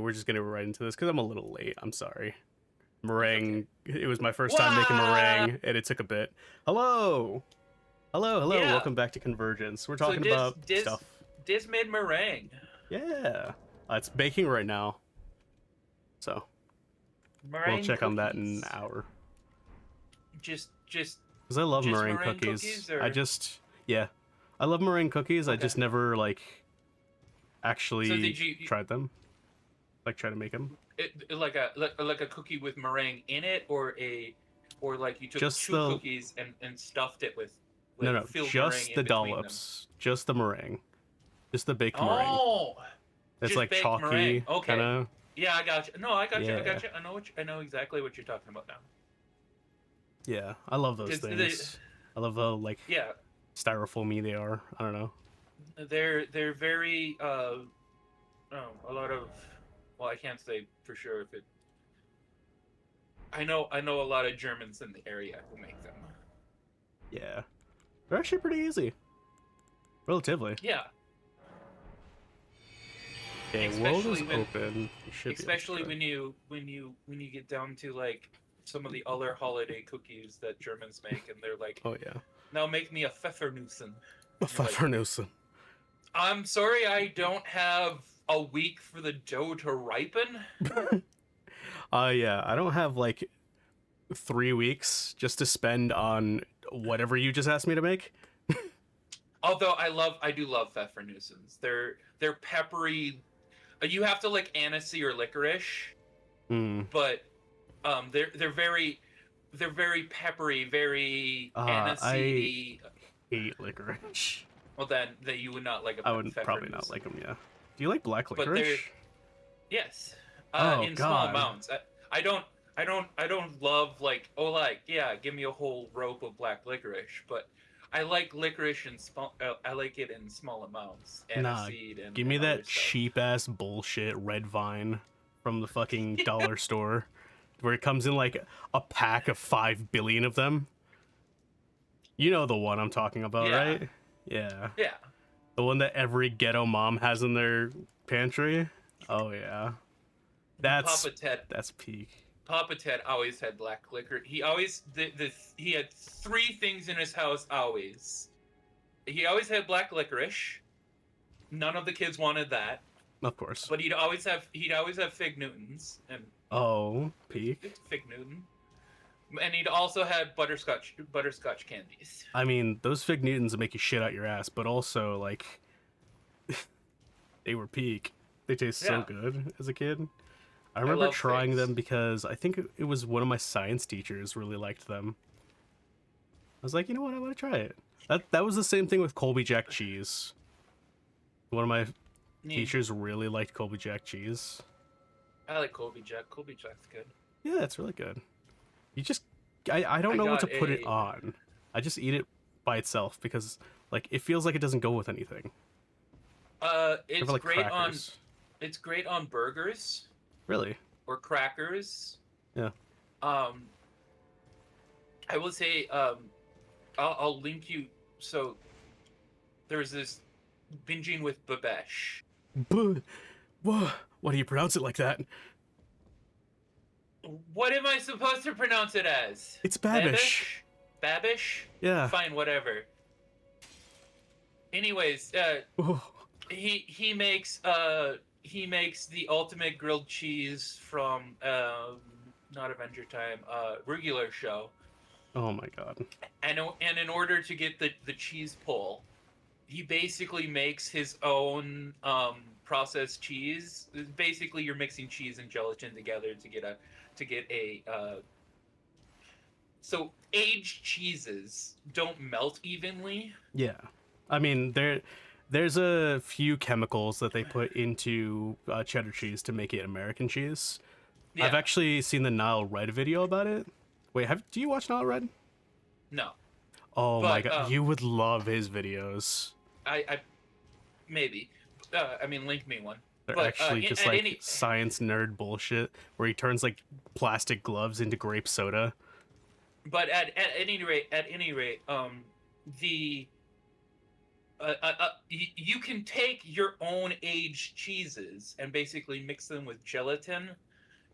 we're just gonna right into this because I'm a little late. I'm sorry. Meringue. Okay. It was my first time making Wow. meringue, and it took a bit. Hello, hello. Yeah. Welcome back to Convergence. We're So talking about stuff. Diz made meringue. Yeah, it's baking right now, so we'll Meringue check on that in an cookies. hour. Just Cause I love just meringue meringue cookies. cookies, or Yeah, I love meringue cookies. I okay. just never So actually did you tried them. Like try to make them. like a cookie with meringue in it, or like you took Just two the cookies and stuffed it with no, filled meringue just in the between them? dollops, just the meringue, just the baked meringue. Oh, It's just like baked meringue. chalky, kind Okay. of. Yeah, I got you. No, I got you. I Yeah, got you. I know exactly what you're talking about now. yeah. I love those Because they, things. I love how yeah, styrofoamy they are. I don't know. they're very a lot of, well, I can't say for sure if it. I know a lot of Germans in the area who make them. Yeah, they're actually pretty easy, relatively. Yeah, Okay, world is especially when open. You should be able to especially try. when you get down to like some of the other holiday cookies that Germans make, and they're like, Oh yeah, now make me a Pfeffernussen. You're like, Pfeffernussen. I'm sorry, I don't have a week for the dough to ripen. Yeah, I don't have 3 weeks just to spend on whatever you just asked me to make. Although I do love Pfeffernussens. They're peppery. You have to like anisey or licorice, Hmm. but they're very peppery, very I aniseedy. hate licorice. Well, then that you would not like a I would probably not Pfeffernussen. like them. Yeah. Do you like black But they're, licorice? yes, Oh in small God. amounts. I don't love like, oh, like, yeah, give me a whole rope of black licorice, but I like licorice in small. I like it in small amounts, Nah. aniseed Give me and other that stuff. cheap ass bullshit red vine from the fucking Yeah, dollar store, where it comes in like a pack of 5 billion of them. You know the one I'm talking about, yeah, right? Yeah. yeah. The one that every ghetto mom has in their pantry. Oh yeah. That's Papa Ted, that's peak. Papa Ted always had black licorice. He always he had three things in his house always. He always had black licorice. None of the kids wanted that, Of course. but he'd always have fig Newtons, and Oh, peak. it's fig Newton. And he'd also have butterscotch candies. I mean, those fig Newtons make you shit out your ass, but also they were peak. They taste so Yeah, good as a kid. I I remember love trying figs. them because I think it was one of my science teachers really liked them. I was like, you know what, I want to try it. That was the same thing with Colby Jack cheese. One of my Mm, teachers really liked Colby Jack cheese. I like Colby Jack. Colby Jack's good. Yeah, it's really good. You just I don't I know what to got put it a. on. I just eat it by itself because it feels like it doesn't go with anything. Except for, It's great on. crackers. It's great on burgers Really? or crackers. Yeah. Um, I will say. I'll link you. So there's this binging with Babesh. Buh. Why do you pronounce it like that? What am I supposed to pronounce it as? It's Babish. Babish? Babish? Yeah. Fine, whatever. Anyways, Oh, he makes the ultimate grilled cheese from not Adventure Time, regular show. oh my god. And in order to get the cheese pull, he basically makes his own processed cheese. Basically, you're mixing cheese and gelatin together to get a so aged cheeses don't melt evenly. Yeah. I mean, there's a few chemicals that they put into cheddar cheese to make it American cheese. I've Yeah, actually seen the Nile Red video about it. Wait, do you watch Nile Red? no, Oh my but god, you would love his videos. I maybe I mean, link me one. They're But actually just at any science nerd bullshit where he turns plastic gloves into grape soda. but at any rate, the you can take your own aged cheeses and basically mix them with gelatin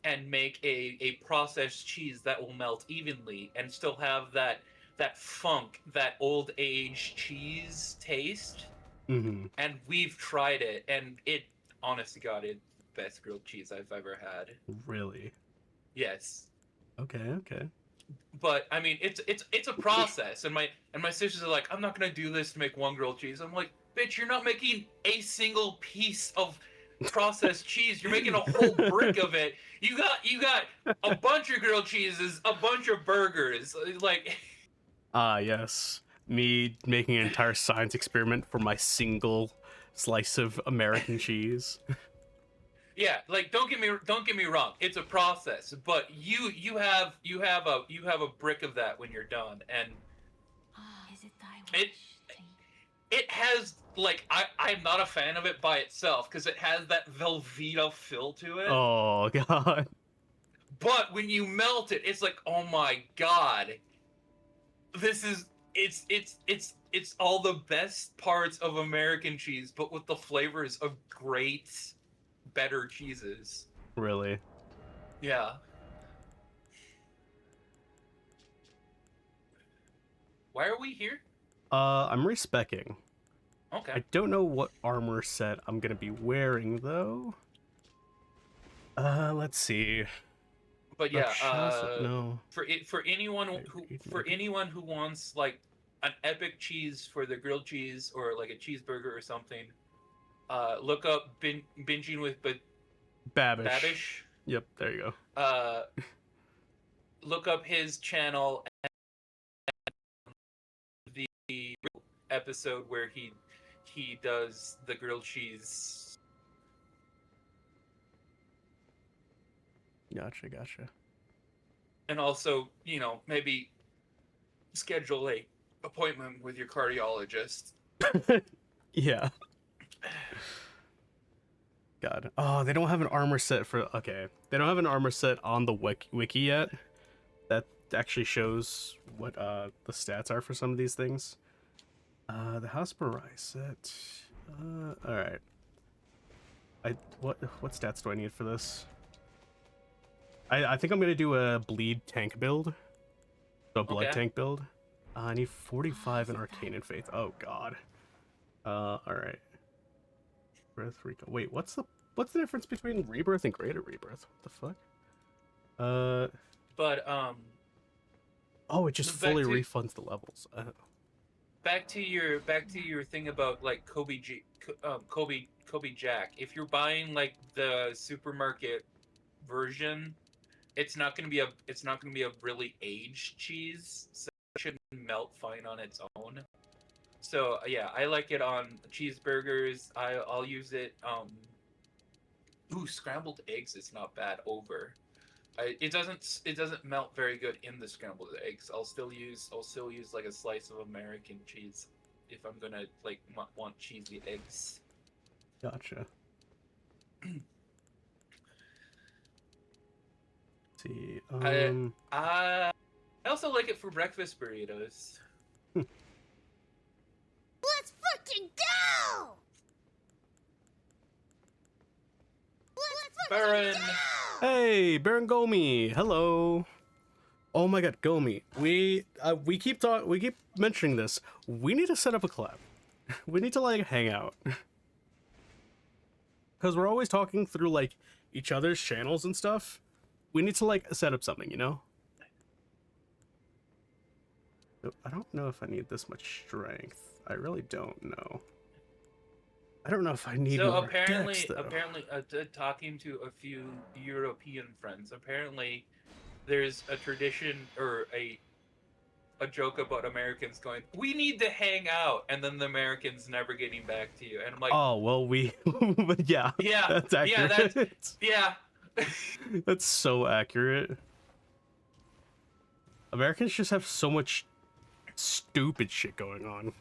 and make a processed cheese that will melt evenly and still have that funk, that old age cheese taste. Mm-hmm. And we've tried it, and it, honest to God, it's the best grilled cheese I've ever had. Really? Yes, Okay, okay. but I mean, it's a process, and my sisters are like, I'm not gonna do this to make one grilled cheese. I'm like, bitch, you're not making a single piece of processed cheese. You're making a whole brick of it. You got a bunch of grilled cheeses, a bunch of burgers, like. Ah, yes. Me making an entire science experiment for my single slice of American cheese. Yeah, like don't get me wrong. It's a process, but you have a brick of that when you're done, and it it has like I'm not a fan of it by itself because it has that Velveeta feel to it. Oh god. But when you melt it, it's like, oh my god, this is it's all the best parts of American cheese, but with the flavors of great, better cheeses. Really? Yeah. Why are we here? I'm respecing. Okay. I don't know what armor set I'm gonna be wearing though. Let's see. But yeah, No. for anyone who wants like an epic cheese for the grilled cheese or like a cheeseburger or something, look up binging with Babish. Babish. Yep, there you go. Look up his channel and the episode where he does the grilled cheese. Gotcha. And also, maybe schedule a appointment with your cardiologist. Yeah. God. Oh, they don't have an armor set for... Okay. They don't have an armor set on the wiki yet. That actually shows what the stats are for some of these things. The House Mirai set. Alright. What stats do I need for this? I think I'm gonna do a bleed tank build. So a blood tank build. I need 45 in Arcane and Faith. Oh god. Alright. Breath Recall. Wait, what's the difference between Rebirth and Greater Rebirth? What the fuck? But Oh, it just fully refunds the levels. Back to your thing about like Kobe Jack. If you're buying like the supermarket version, it's not gonna be a really aged cheese, so it shouldn't melt fine on its own. So yeah, I like it on cheeseburgers. I'll use it. Scrambled eggs is not bad over. It doesn't melt very good in the scrambled eggs. I'll still use like a slice of American cheese if I'm gonna like want cheesy eggs. Gotcha. Let's see. I also like it for breakfast burritos. Let's fucking go! Baron. Hey, Baron Gomi. Hello. Oh my god, Gomi. We keep mentioning this. We need to set up a collab. We need to like hang out. Cuz we're always talking through like each other's channels and stuff. We need to like set up something, you know? I don't know if I need this much strength. I really don't know. I don't know if I need more dex, though. Apparently, talking to a few European friends, apparently there's a tradition or a joke about Americans going, "We need to hang out," and then the Americans never getting back to you. And I'm like, oh well, yeah, that's accurate. Yeah. That's so accurate. Americans just have so much stupid shit going on.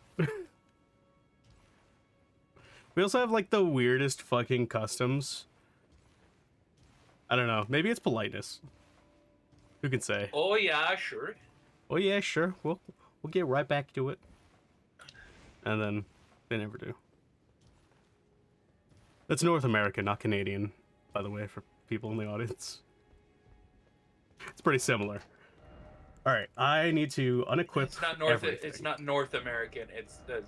We also have like the weirdest fucking customs. I don't know. Maybe it's politeness. Who can say? Oh yeah, sure. Oh yeah, sure. We'll get right back to it. And then They never do. That's North America, not Canadian, by the way, for people in the audience. It's pretty similar. All right, I need to unequip It's not North. everything. It's not North American. It's the.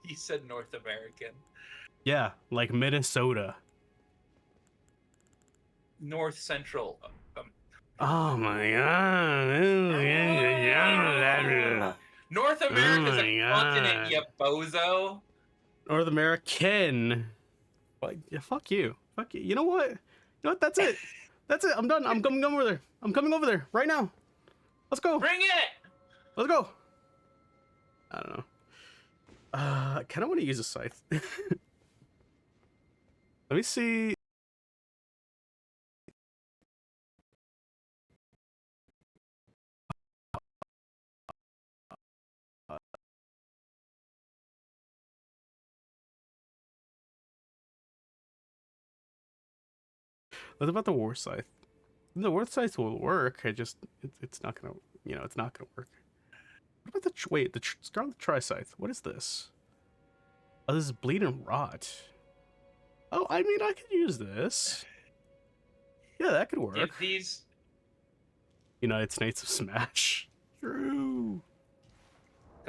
He said North American. Yeah, like Minnesota. North Central. Oh my god. North America's Oh a my continent, God. you bozo. North American. Well, yeah, fuck you. Fuck you. You know what? You know what? That's it. That's it. I'm done. I'm coming over there. I'm coming over there right now. Let's go. Bring it! Let's go. I don't know. I kind of want to use a scythe. Let me see. What about the war scythe? The war scythe will work. It's not gonna, it's not gonna work. What about the Scarlet Tri-Scythe? What is this? Oh, this is Bleed and Rot. Oh, I mean, I could use this. Yeah, that could work. If these United States of Smash. True.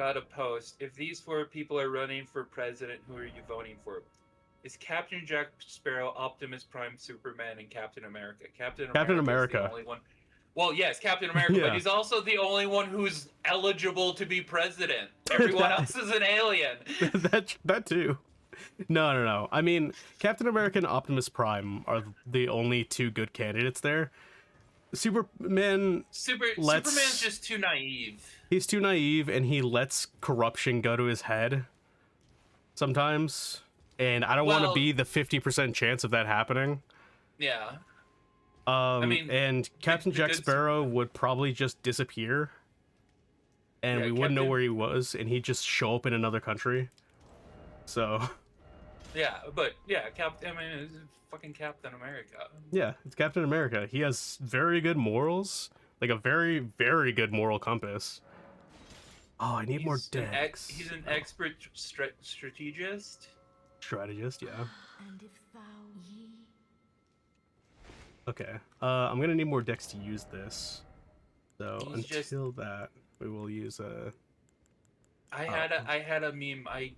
got a post. If these 4 people are running for president, who are you voting for? Is Captain Jack Sparrow, Optimus Prime, Superman, and Captain America? Captain America. Is the only one. Well, yes, Captain America, Yeah. but he's also the only one who's eligible to be president. Everyone else is an alien. that too. No. I mean, Captain America and Optimus Prime are the only 2 good candidates there. Superman's just too naive. He's too naive, and he lets corruption go to his head sometimes. And I don't want to be the 50% chance of that happening. Yeah. And Captain Jack Sparrow would probably just disappear, and we wouldn't know where he was, and he'd just show up in another country. So. Yeah, but yeah, it's fucking Captain America. Yeah, it's Captain America. He has very good morals, like a very, very good moral compass. Oh, I need more decks. He's an expert strategist. Strategist, yeah. And if thou ye... Okay. I'm gonna need more decks to use this. So until that, we will use a. I had a meme. I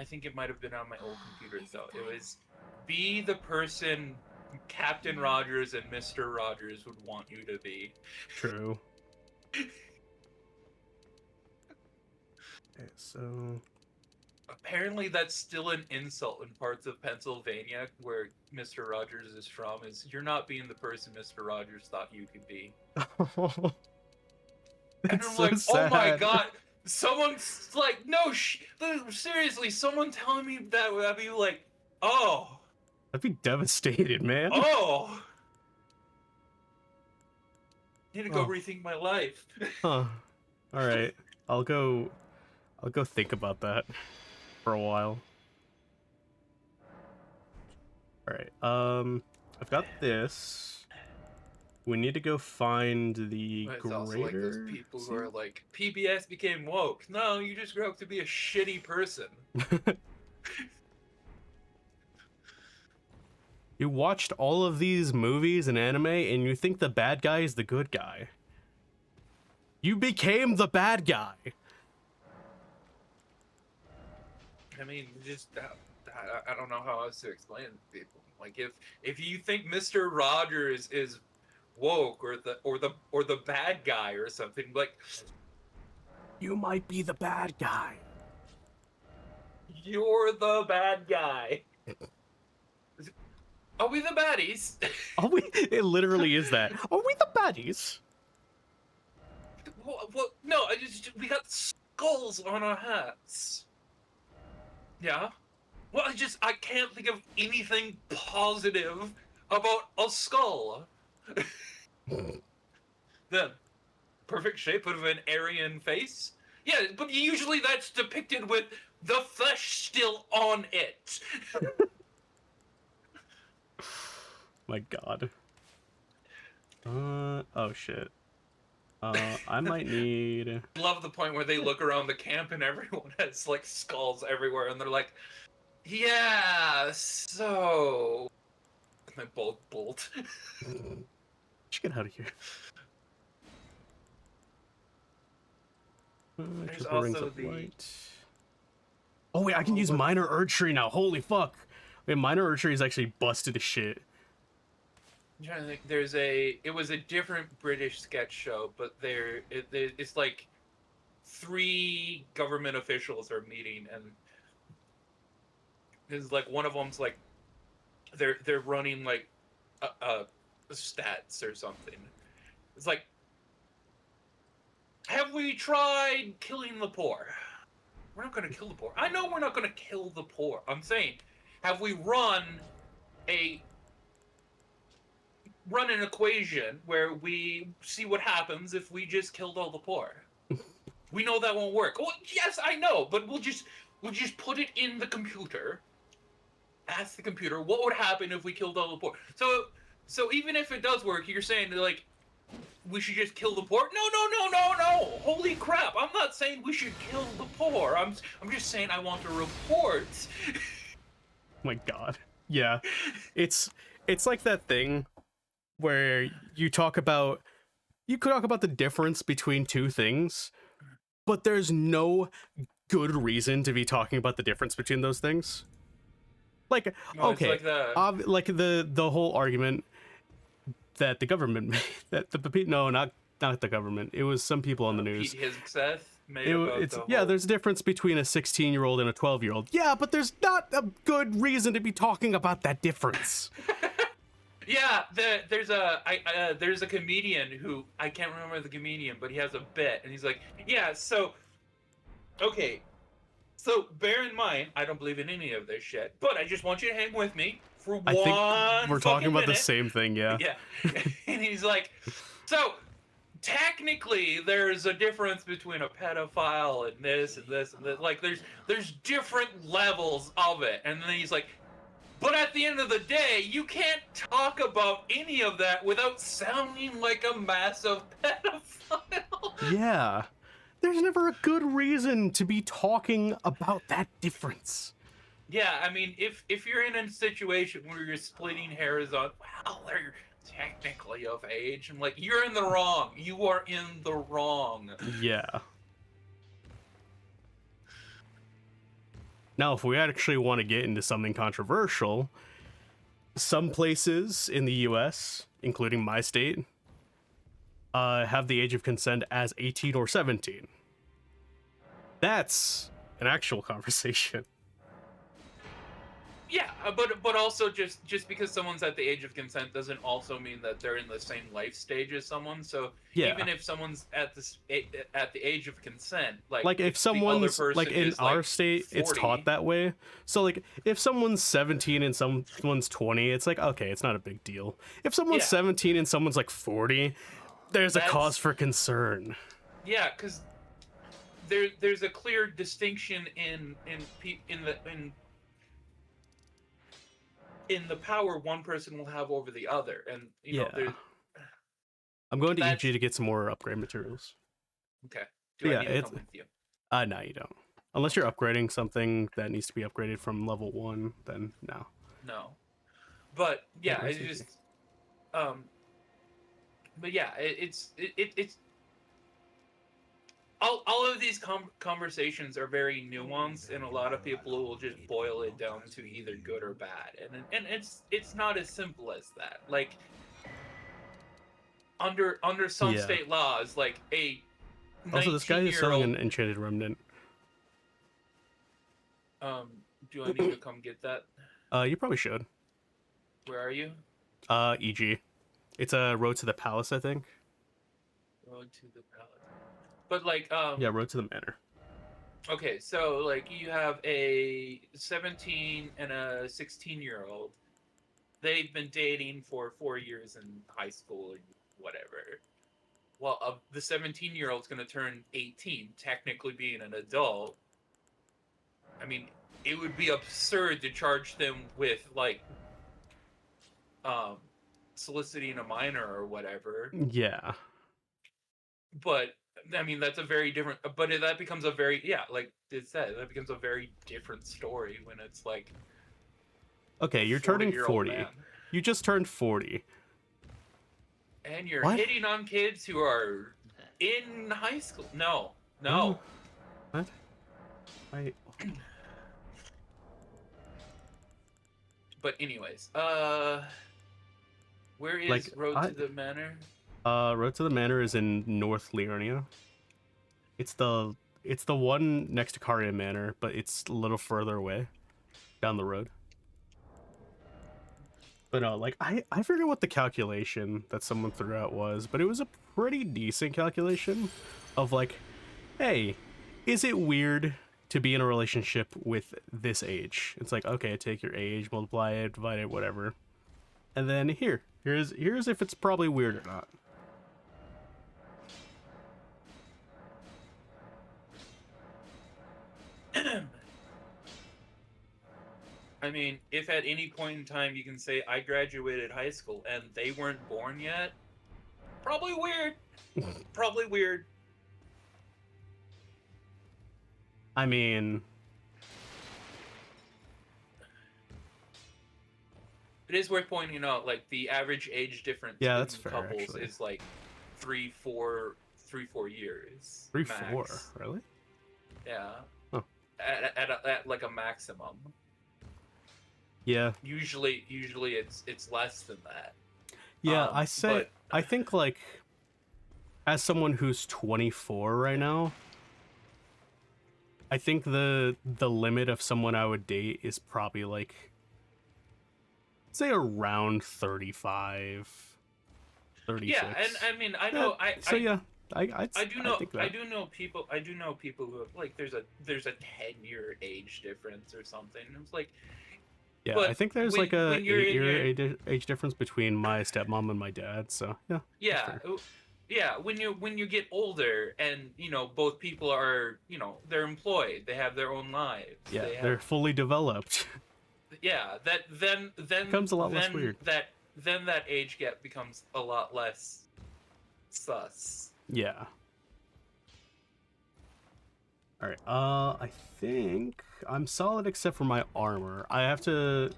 think it might have been on my old computer though. It was, be the person Captain Rogers and Mr. Rogers would want you to be. True. Okay, so. Apparently that's still an insult in parts of Pennsylvania where Mr. Rogers is from, is you're not being the person Mr. Rogers thought you could be. And I'm like, sad. oh my god, someone's like, no, seriously, someone telling me that, I'd be like, oh. I'd be devastated, man. Oh. I need to go rethink my life. Huh. Alright. I'll go think about that for a while. Alright, I've got this. We need to go find the But it's greater... also like those people who are like, PBS became woke. No, you just grew up to be a shitty person. You watched all of these movies and anime, and you think the bad guy is the good guy. You became the bad guy. I mean, just I don't know how else to explain it to people. Like if you think Mr. Rogers is woke or the bad guy or something, like, You might be the bad guy. you're the bad guy. Are we the baddies? Are we? It literally is that. Are we the baddies? Well, no, we got skulls on our hats. Yeah? Well, I can't think of anything positive about a skull. The perfect shape of an Aryan face? Yeah, but usually that's depicted with the flesh still on it. My god. Oh shit. I might need. Love the point where they look around the camp and everyone has like skulls everywhere, and they're like, "Yeah, so." And they bolt. Just get out of here. There's Triple rings also of the- light. Oh wait, I can use minor archery now. Holy fuck! Wait, minor archery is actually busted as shit. I'm trying to think. It was a different British sketch show, but it's like 3 government officials are meeting, and it's like one of them's like they're running like stats or something. It's like, have we tried killing the poor? We're not going to kill the poor. I know we're not going to kill the poor. I'm saying, have we run an equation where we see what happens if we just killed all the poor? We know that won't work. Well, yes, I know, but we'll just put it in the computer. Ask the computer what would happen if we killed all the poor. So even if it does work, you're saying like we should just kill the poor? No. Holy crap! I'm not saying we should kill the poor. I'm just saying I want a report. My god. Yeah. It's like that thing where you could talk about the difference between two things, but there's no good reason to be talking about the difference between those things. Like, No, okay, it's like like the whole argument that the government made, that not the government, it was some people on the news. Pete Hegseth made about It's the yeah, whole- there's a difference between a 16-year-old and a 12-year-old. Yeah, but there's not a good reason to be talking about that difference. Yeah, there's a comedian who I can't remember the comedian, but he has a bit, and he's like, yeah, so okay, so bear in mind, I don't believe in any of this shit, but I just want you to hang with me for I one think we're talking fucking about the minute. same thing, yeah. Yeah, and he's like, so technically, there's a difference between a pedophile and this and this and this. Like, there's different levels of it, and then he's like, but at the end of the day, you can't talk about any of that without sounding like a massive pedophile. Yeah. There's never a good reason to be talking about that difference. Yeah, I mean, if you're in a situation where you're splitting hairs on, well, they're technically of age, I'm like, you're in the wrong. You are in the wrong. Yeah. Now, if we actually want to get into something controversial, some places in the US, including my state, have the age of consent as 18 or 17. That's an actual conversation. Yeah, but also just because someone's at the age of consent doesn't also mean that they're in the same life stage as someone. So Yeah. even if someone's at the age of consent, Like if someone's like in our state, it's taught that way. So like if someone's 17 and someone's 20, it's like, okay, it's not a big deal. If someone's Yeah. 17 and someone's like 40, there's a That's- cause for concern. Yeah, because there's a clear distinction in the power one person will have over the other, and you know, Yeah. I'm going to that's- EG to get some more upgrade materials. okay. Do Yeah, I need to it's- come with you? No, you don't. Unless you're upgrading something that needs to be upgraded from level 1, then no. No, but yeah, Yeah, it's that's just but yeah, it's all of these conversations are very nuanced, and a lot of people will just boil it down to either good or bad, and it's not as simple as that. Like under some Yeah. state laws, like a Also, this guy is selling 19-year-old an enchanted remnant. do I need to come get that? You probably should. Where are you? EG. It's a road to the palace, I think. Road to the palace. But like Yeah, road to the manor. okay, so like you have a 17 and a 16-year-old. They've been dating for 4 years in high school and whatever. Well, the 17-year-old's going to turn 18, technically being an adult. I mean, it would be absurd to charge them with like soliciting a minor or whatever. Yeah. but I mean that's a very different. But that becomes a very like it said, that becomes a very different story when it's like Okay, a you're turning 40-year-old 40. man. You just turned 40. And you're What? hitting on kids who are in high school. No, Oh, no. what? I But anyways, where like is Road to the Manor? Road to the Manor is in North Liurnia. It's the one next to Caria Manor, but it's a little further away down the road. But no, like I forget what the calculation that someone threw out was, but it was a pretty decent calculation of like, hey, is it weird to be in a relationship with this age? It's like, okay, take your age, multiply it, divide it, whatever. And then here's if it's probably weird or not. I mean, if at any point in time you can say I graduated high school and they weren't born yet, probably weird. Probably weird. I mean, It is worth pointing out, like the average age difference yeah, that's between fair couples actually. is like 3-4 years. 3-4, max. really? Yeah. Huh. At like a maximum. Yeah. Usually it's less than that. Yeah, I think like as someone who's 24 right now, I think the limit of someone I would date is probably like say around 35, 36. Yeah, and I mean I know I do know people who have, like there's a 10-year age difference or something. It's like yeah, but I think there's when, like a when you're in 8-year age difference between my stepmom and my dad, so yeah. yeah, when you get older and both people are they're employed, they have their own lives, Yeah, they have they're fully developed. yeah that then Becomes a lot less weird. that age gap becomes a lot less sus. Yeah. All right. I think I'm solid except for my armor. I have to.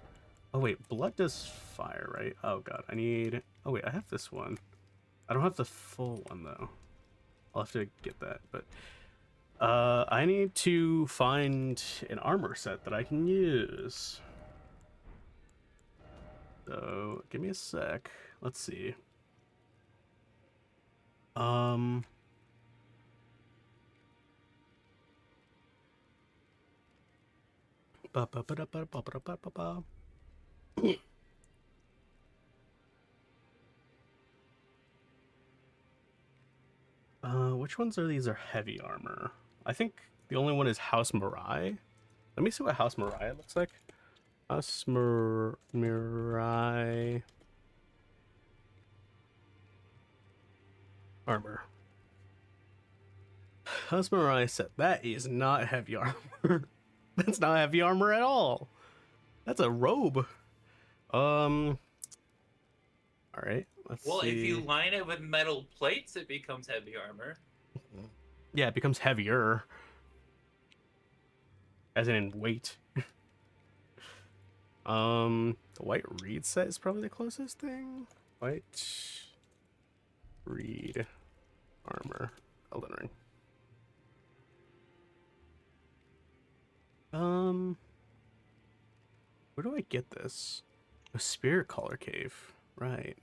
Oh wait, blood does fire, right? Oh god, I need. Oh wait, I have this one. I don't have the full one though. I'll have to get that, but I need to find an armor set that I can use. So give me a sec. Let's see. Um. Ba ba ba da ba ba ba ba ba ba. Which ones are these are heavy armor? I think the only one is House Mirai. Let me see what House Mirai looks like. House Mirai armor. House Mirai set. That is not heavy armor. That's not heavy armor at all. That's a robe. All right. Let's Well, see. if you line it with metal plates, it becomes heavy armor. Yeah, it becomes heavier. As in weight. The white reed set is probably the closest thing. White reed armor. Elden Ring. Where do I get this? A Spirit Caller Cave. Right.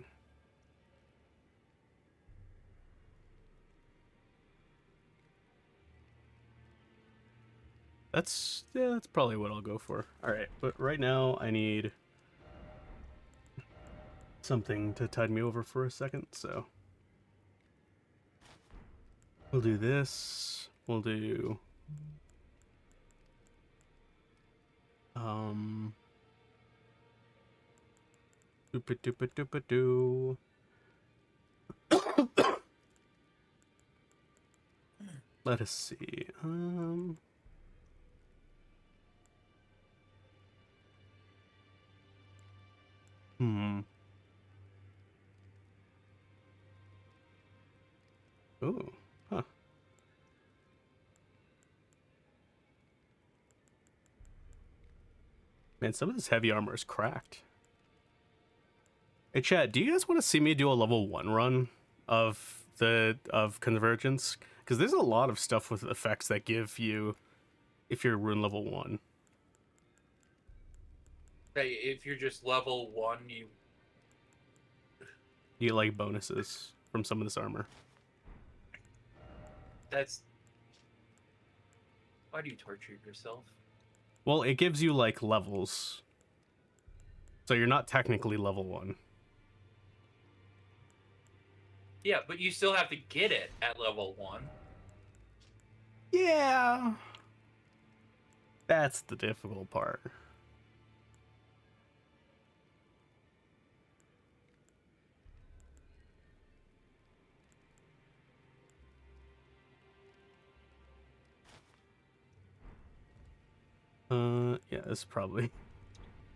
That's probably what I'll go for. Alright, but right now I need something to tide me over for a second, so we'll do this. We'll do doo. Let us see. Ooh, Man, some of this heavy armor is cracked. Hey chat, do you guys want to see me do a level 1 run of Convergence? Because there's a lot of stuff with effects that give you if you're rune level 1. Hey, if you're just level 1, you get like bonuses from some of this armor. That's... Why do you torture yourself? Well, it gives you like levels. So you're not technically level 1. Yeah, but you still have to get it at level 1. Yeah. That's the difficult part. Yeah, this is probably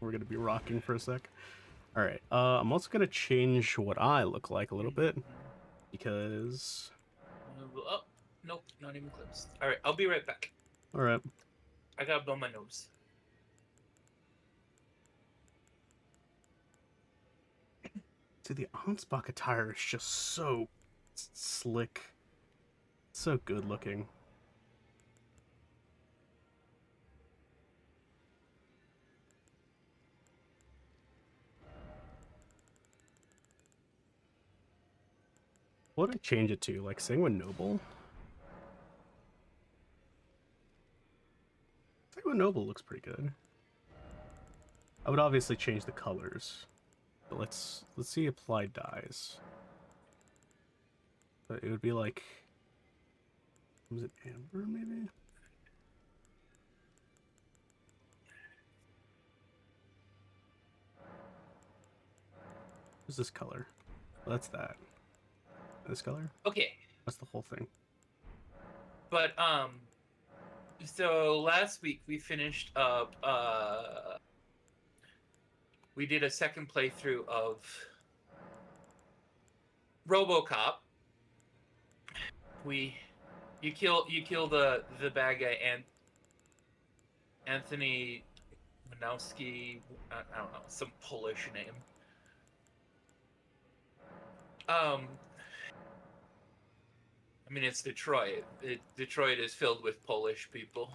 we're gonna be rocking for a sec. All right, I'm also gonna change what I look like a little bit because. Oh, nope, not even close. All right, I'll be right back. All right. I gotta blow my nose. See, the Ansbach attire is just so slick, so good looking. What would I change it to? Like Sanguine Noble? Sanguine Noble looks pretty good. I would obviously change the colors. But let's see applied dyes. But it would be like, was it amber maybe? What's this color? Well, that's that. This color? Okay. That's the whole thing. But so last week we finished up we did a second playthrough of RoboCop. You kill the bad guy and Anthony Manowski, I don't know, some Polish name. I mean, it's Detroit. Detroit is filled with Polish people.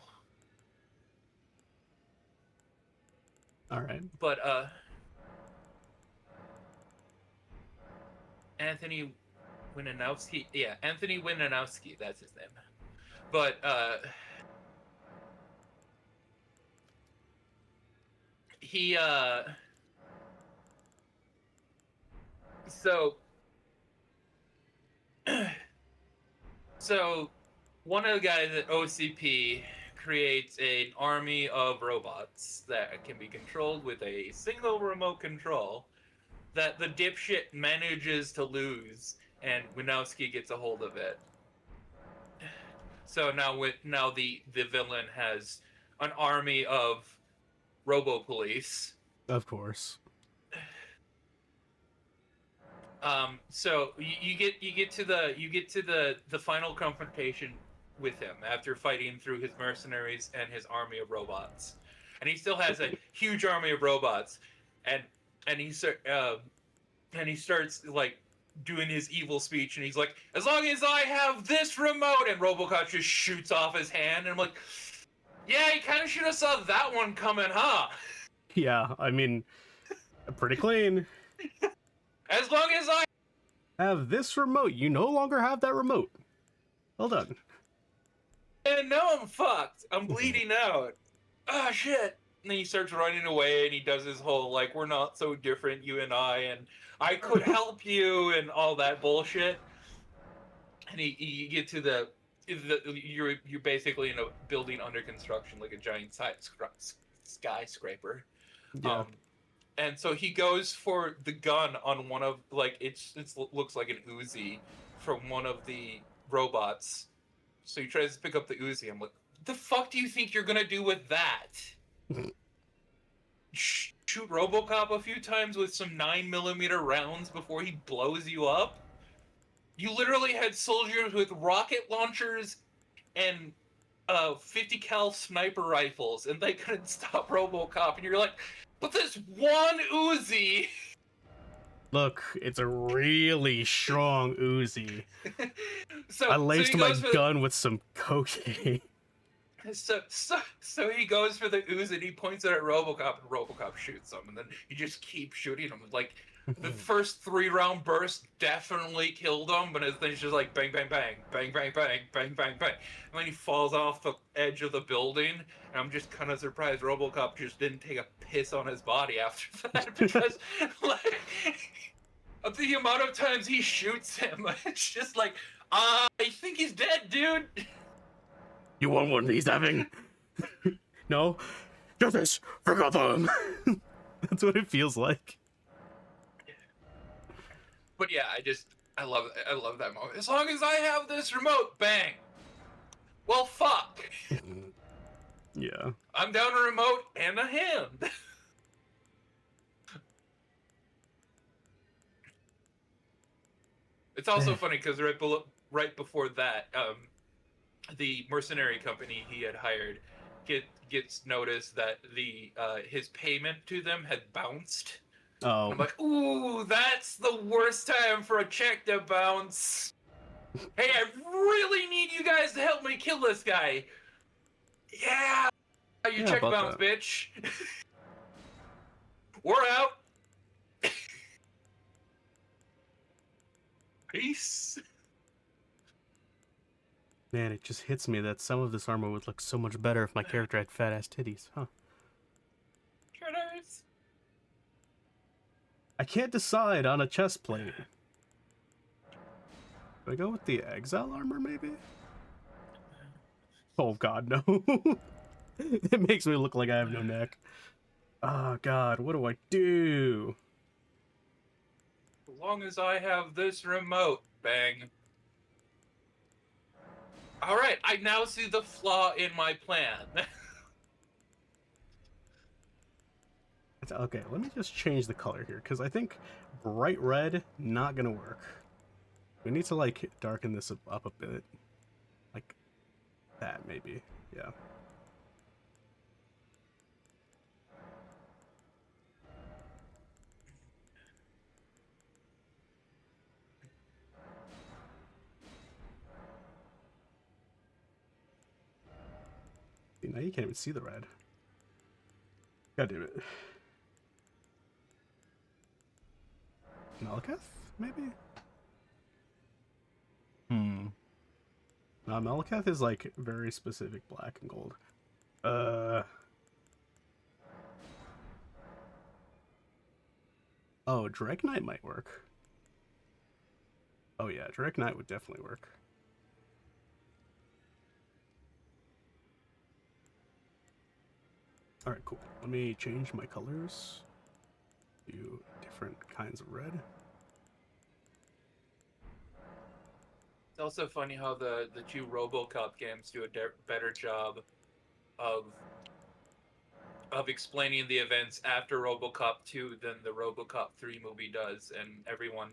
All right. But Anthony Winanowski, yeah, Anthony Winanowski, that's his name. But he so one of the guys at OCP creates an army of robots that can be controlled with a single remote control that the dipshit manages to lose, and Winowski gets a hold of it. So now the villain has an army of robo-police. Of course. So you get to the final confrontation with him after fighting through his mercenaries and his army of robots, and he still has a huge army of robots, and he starts like doing his evil speech, and he's like, as long as I have this remote, and RoboCop just shoots off his hand, and I'm like, yeah, you kind of should have saw that one coming, huh? Yeah, I mean, pretty clean. As long as I have this remote, you no longer have that remote. Well done. And now I'm fucked. I'm bleeding out. Ah, shit. And then he starts running away, and he does his whole, like, we're not so different, you and I could help you, and all that bullshit. And you get to you're basically in a building under construction, like a giant skyscraper. Yeah. And so he goes for the gun on one of, like, it looks like an Uzi from one of the robots. So he tries to pick up the Uzi. I'm like, what the fuck do you think you're gonna do with that? Shoot RoboCop a few times with some 9mm rounds before he blows you up? You literally had soldiers with rocket launchers and 50 cal sniper rifles, and they couldn't stop RoboCop, and you're like, but this one Uzi. Look, it's a really strong Uzi. I So laced he my goes for gun with some cocaine. so he goes for the Uzi, and he points it at RoboCop, and RoboCop shoots him, and then he just keeps shooting him. Like the first 3-round burst definitely killed him, but then it's just like bang, bang, bang, bang, bang, bang, bang, bang, bang, and then he falls off the edge of the building. And I'm just kind of surprised RoboCop just didn't take a piss on his body after that, because like of the amount of times he shoots him, it's just like, I think he's dead, dude. You want one of these, having? No? Do this for Gotham! That's what it feels like. But yeah, I love that moment. As long as I have this remote, bang. Well, fuck. Yeah. I'm down a remote and a hand. It's also funny because right before that, the mercenary company he had hired gets notice that his payment to them had bounced. Oh. I'm like, ooh, that's the worst time for a check to bounce. Hey, I really need you guys to help me kill this guy. Yeah, your Yeah, check about bounce, that. bitch. We're out. Peace. Man, it just hits me that some of this armor would look so much better if my character had fat ass titties, huh? Critters. I can't decide on a chest plate. Do I go with the exile armor, maybe? Oh god, no. It makes me look like I have no neck. Oh god, what do I do? As long as I have this remote, bang. All right, I now see the flaw in my plan. Okay, let me just change the color here, because I think bright red, not gonna work. We need to, like, darken this up a bit. Like that, maybe. Yeah. See, now you can't even see the red. God damn it. Malekith, maybe? Hmm. No, Malekith is like very specific black and gold. Oh, Drake Knight might work. Oh yeah, Drake Knight would definitely work. Alright, cool. Let me change my colors to different kinds of red. It's also funny how the two RoboCop games do a better job of explaining the events after RoboCop 2 than the RoboCop 3 movie does, and everyone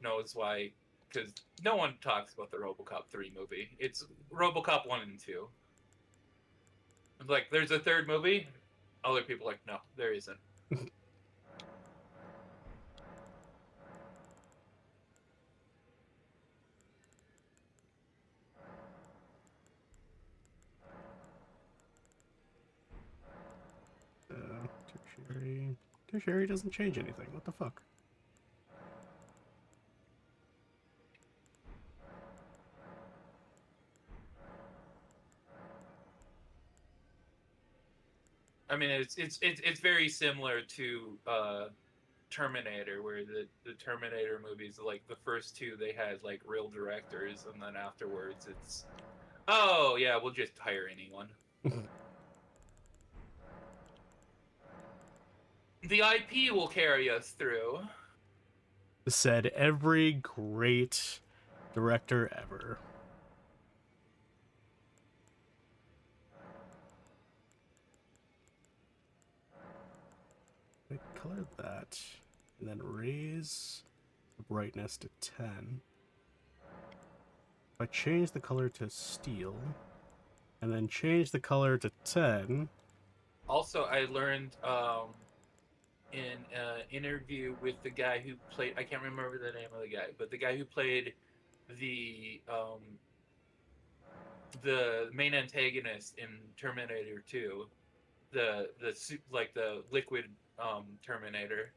knows why, because no one talks about the RoboCop 3 movie. It's RoboCop 1 and 2. It's like, there's a third movie? Other people are like, no, there isn't. Tertiary. Tertiary doesn't change anything. What the fuck? I mean, it's very similar to Terminator, where the Terminator movies, like the first two, they had like real directors, and then afterwards, it's, oh yeah, we'll just hire anyone. The IP will carry us through. Said every great director ever. I color that, and then raise the brightness to 10. If I change the color to steel, and then change the color to 10. Also, I learned in an interview with the guy who played, I can't remember the name of the guy, but the guy who played the main antagonist in Terminator 2, the liquid Terminator.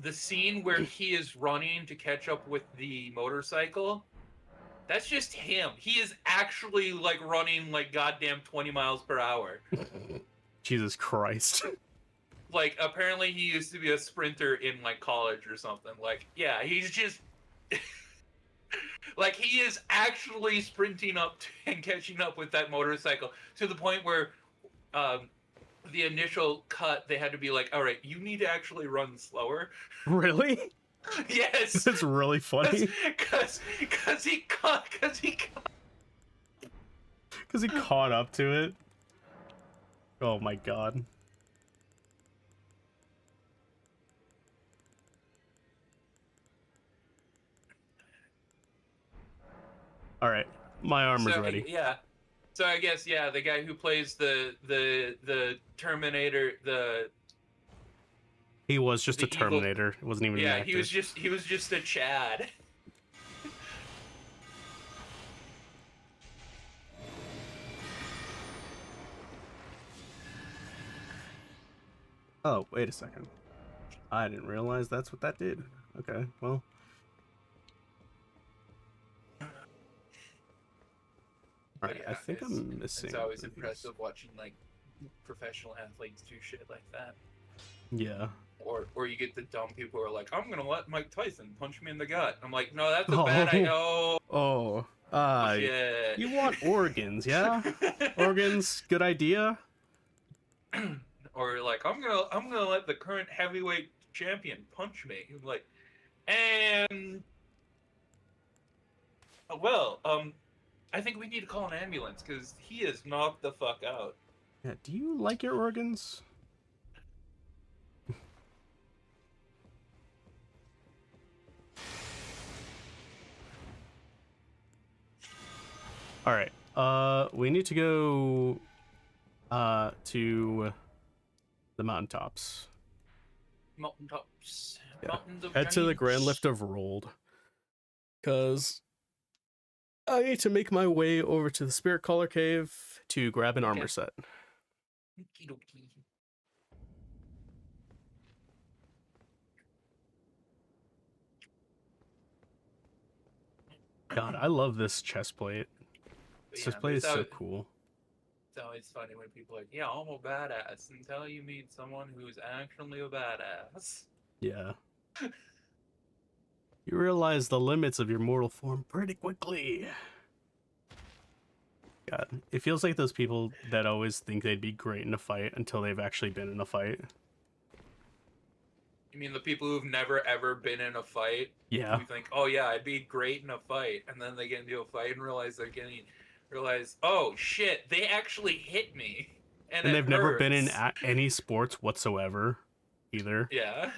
The scene where he is running to catch up with the motorcycle, that's just him. He is actually like running like goddamn 20 miles per hour. Jesus Christ. Like, apparently he used to be a sprinter in like college or something. Like, yeah, he's just like, he is actually sprinting up and catching up with that motorcycle to the point where the initial cut, they had to be like, all right, you need to actually run slower. Really? Yes. That's really funny. Because he caught up to it. Oh my god. All right, my armor's ready. Yeah. So I guess, yeah, the guy who plays the Terminator, He was just the a Terminator. It wasn't even an yeah, actor. he was just a Chad. Oh, wait a second. I didn't realize that's what that did. Okay, well. Alright, Yeah, I think I'm missing. It's always one of these. impressive watching like professional athletes do shit like that. Yeah. Or you get the dumb people who are like, I'm gonna let Mike Tyson punch me in the gut. I'm like, no, that's a Oh. bad idea. Oh. Shit. You want organs, yeah? Organs, good idea? Or like, I'm gonna let the current heavyweight champion punch me. Like, and well, I think we need to call an ambulance because he is knocked the fuck out. Yeah, do you like your organs? Alright, we need to go, to the mountaintops. Mountaintops. Yeah. Mountains of Head to the Grand Giants. Lift of Rolled. Because I need to make my way over to the Spirit Caller Cave to grab an armor set. Okie-dokie. God, I love this chest plate. This chest plate is so it's cool. always funny when people are like, yeah, I'm a badass, until you meet someone who's actually a badass. Yeah. You realize the limits of your mortal form pretty quickly. God, it feels like those people that always think they'd be great in a fight until they've actually been in a fight. You mean the people who've never ever been in a fight? Yeah. Who think, oh yeah, I'd be great in a fight, and then they get into a fight and realize, oh shit, they actually hit me, and they've never been in hurts. any sports whatsoever, either. Yeah.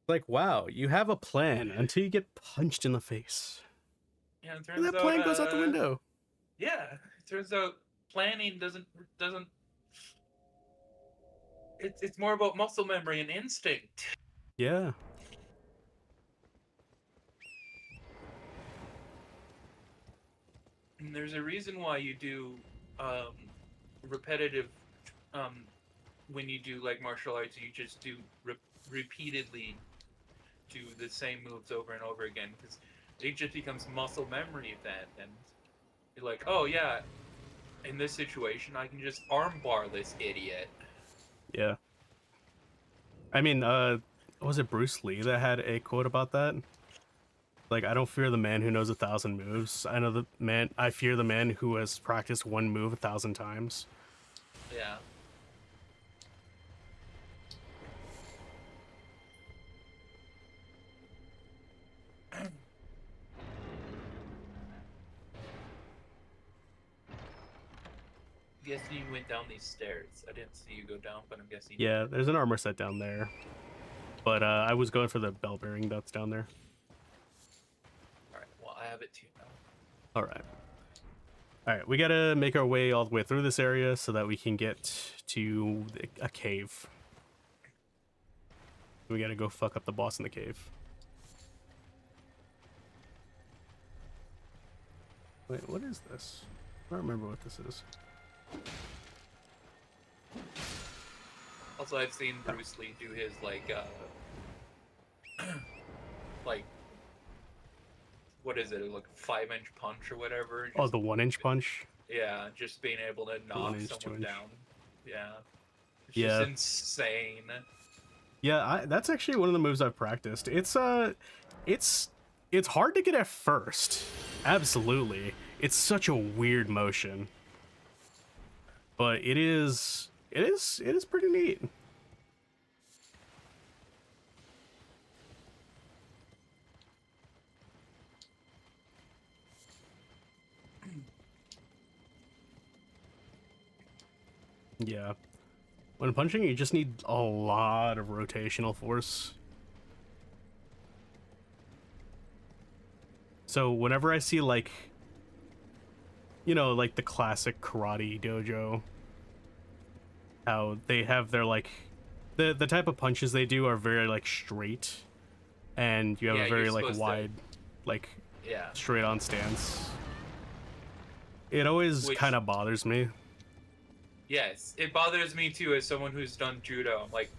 Like, wow, you have a plan until you get punched in the face. Yeah, it turns And that out, plan goes out the window. Yeah, it turns out planning doesn't. It's more about muscle memory and instinct. Yeah. And there's a reason why you do repetitive. When you do like martial arts, you just do repeatedly do the same moves over and over again because it just becomes muscle memory then, and you're like, oh yeah, in this situation, I can just armbar this idiot. Yeah. I mean, was it Bruce Lee that had a quote about that? Like, I don't fear the man who knows 1,000 moves. I fear the man who has practiced one move 1,000 times. Yeah. Guessing you went down these stairs. I didn't see you go down, but I'm guessing. Yeah, there's an armor set down there. But I was going for the bell bearing that's down there. Alright, well, I have it too now. Alright. All right, we gotta make our way all the way through this area so that we can get to a cave. We gotta go fuck up the boss in the cave. Wait, what is this? I don't remember what this is. Also, I've seen Bruce Lee do his like what is it? Like 5-inch punch or whatever. Oh, Just, the 1-inch punch? yeah, just being able to knock 1-inch, someone 2-inch. down. Yeah, it's Yeah. just insane. Yeah, that's actually one of the moves I've practiced. It's hard to get at first. Absolutely. It's such a weird motion. But it is pretty neat. Yeah. When punching, you just need a lot of rotational force. So whenever I see, like, you know, like the classic karate dojo, how they have their, like, the type of punches they do are very, like, straight, and you have Yeah, a very, you're like, supposed to- wide, like, Yeah. straight on stance. It always Which- kind of bothers me. Yes, it bothers me too as someone who's done judo. I'm like,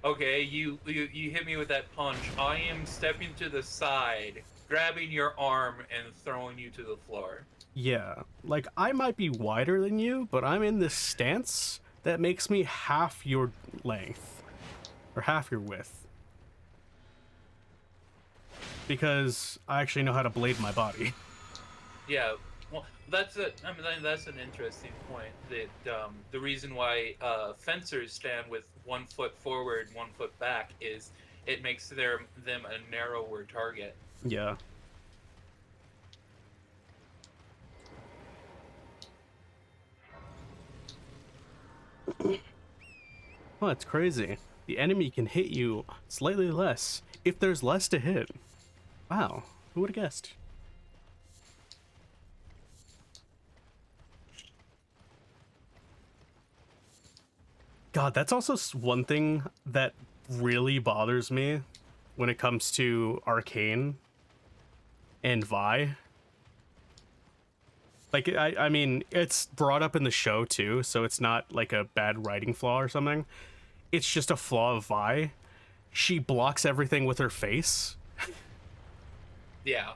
okay, you hit me with that punch. I am stepping to the side, grabbing your arm, and throwing you to the floor. Yeah, like, I might be wider than you, but I'm in this stance that makes me half your length, or half your width. Because I actually know how to blade my body. Yeah, well, that's an interesting point. That the reason why fencers stand with 1 foot forward, 1 foot back is it makes them a narrower target. Yeah. Oh, it's crazy. The enemy can hit you slightly less if there's less to hit. Wow, who would have guessed? God, that's also one thing that really bothers me when it comes to Arcane and Vi. Like, I mean, it's brought up in the show too, so it's not like a bad writing flaw or something. It's just a flaw of Vi. She blocks everything with her face. Yeah.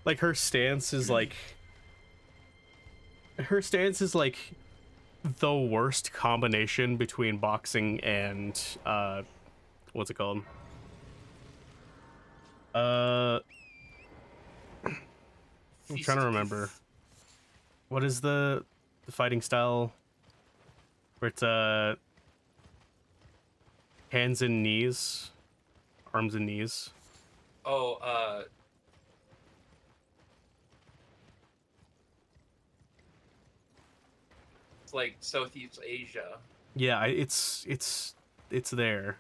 Like, her stance is like... Her stance is like the worst combination between boxing and, what's it called? I'm trying to remember. What is the fighting style where it's hands and knees, arms and knees? Oh, it's like Southeast Asia. Yeah, it's there.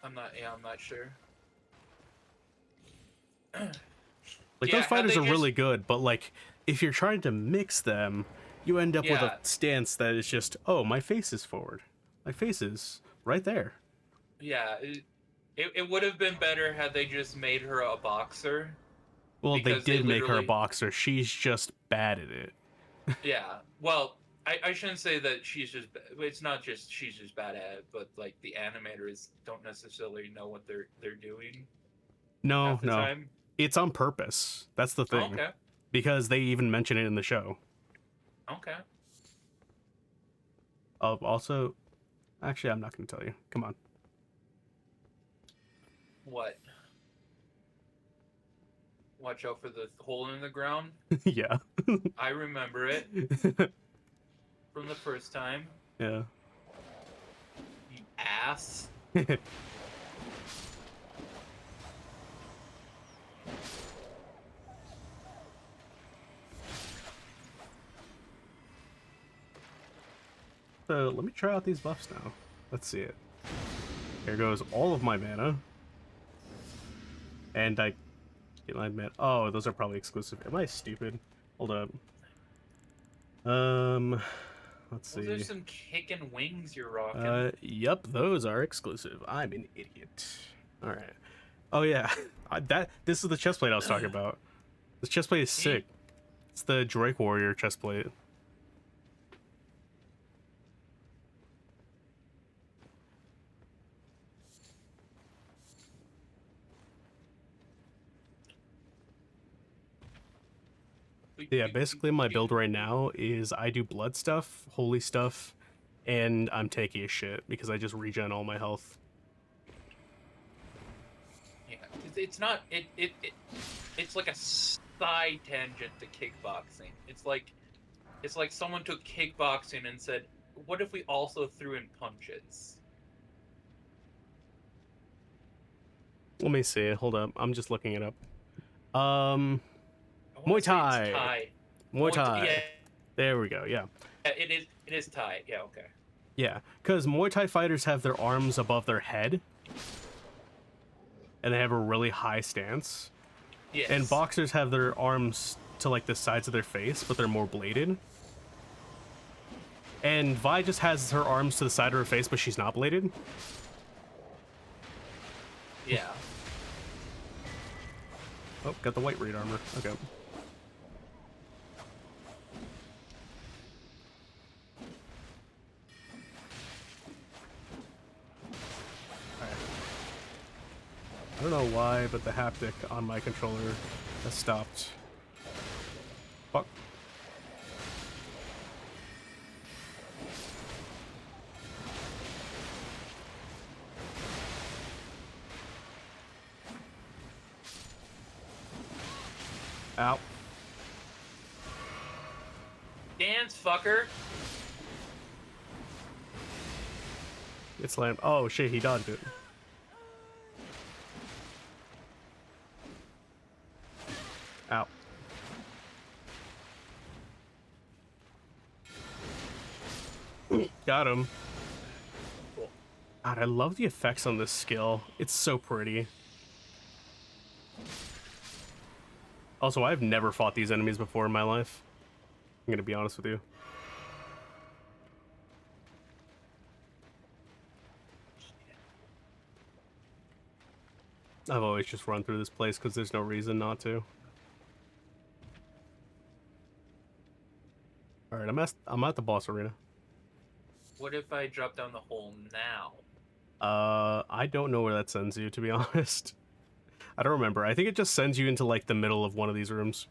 I'm not sure. Like, Yeah, those how fighters they are just- really good, but like, if you're trying to mix them, you end up with Yeah. a stance that is just, oh, my face is forward, my face is right there. Yeah, it would have been better had they just made her a boxer. Well, they Because they did make her a literally- boxer. She's just bad at it. Yeah. Well, I shouldn't say that she's just. It's not just she's just bad at it, but like the animators don't necessarily know what they're doing No, half the no, time. it's on purpose. That's the thing. Okay. Because they even mention it in the show. Okay. Also, actually, I'm not going to tell you. Come on. What? Watch out for the hole in the ground. Yeah. I remember it from the first time. Yeah. You ass. So let me try out these buffs now. Let's see it. Here goes all of my mana. And I Line Man. Oh, those are probably exclusive. Am I stupid? Hold up. Let's Those are see. some kicking wings you're rocking. Yep, those are exclusive. I'm an idiot. All right. Oh yeah, this is the chestplate I was talking about. This chestplate is sick. It's the Drake Warrior chestplate. Yeah, basically my build right now is I do blood stuff, holy stuff, and I'm tanky as shit because I just regen all my health. Yeah, 'cause it's not it's like a side tangent to kickboxing. It's like someone took kickboxing and said, "What if we also threw in punches?" Let me see. Hold up. I'm just looking it up. I wanna Muay say it's Thai. Thai. Muay Thai. Yeah, There we go. Yeah. it is. It is Thai. Yeah, okay. Yeah, because Muay Thai fighters have their arms above their head, and they have a really high stance. Yes. And boxers have their arms to like the sides of their face, but they're more bladed. And Vi just has her arms to the side of her face, but she's not bladed. Yeah. Oh, got the white raid armor. Okay. I don't know why, but the haptic on my controller has stopped. Fuck. Ow. Dance, fucker. It slammed. Oh shit, he dodged it. Ow. Got him. Cool. God, I love the effects on this skill. It's so pretty. Also, I've never fought these enemies before in my life. I'm gonna be honest with you. I've always just run through this place because there's no reason not to. Alright, I'm at the boss arena. What if I drop down the hole now? I don't know where that sends you, to be honest. I don't remember. I think it just sends you into, like, the middle of one of these rooms.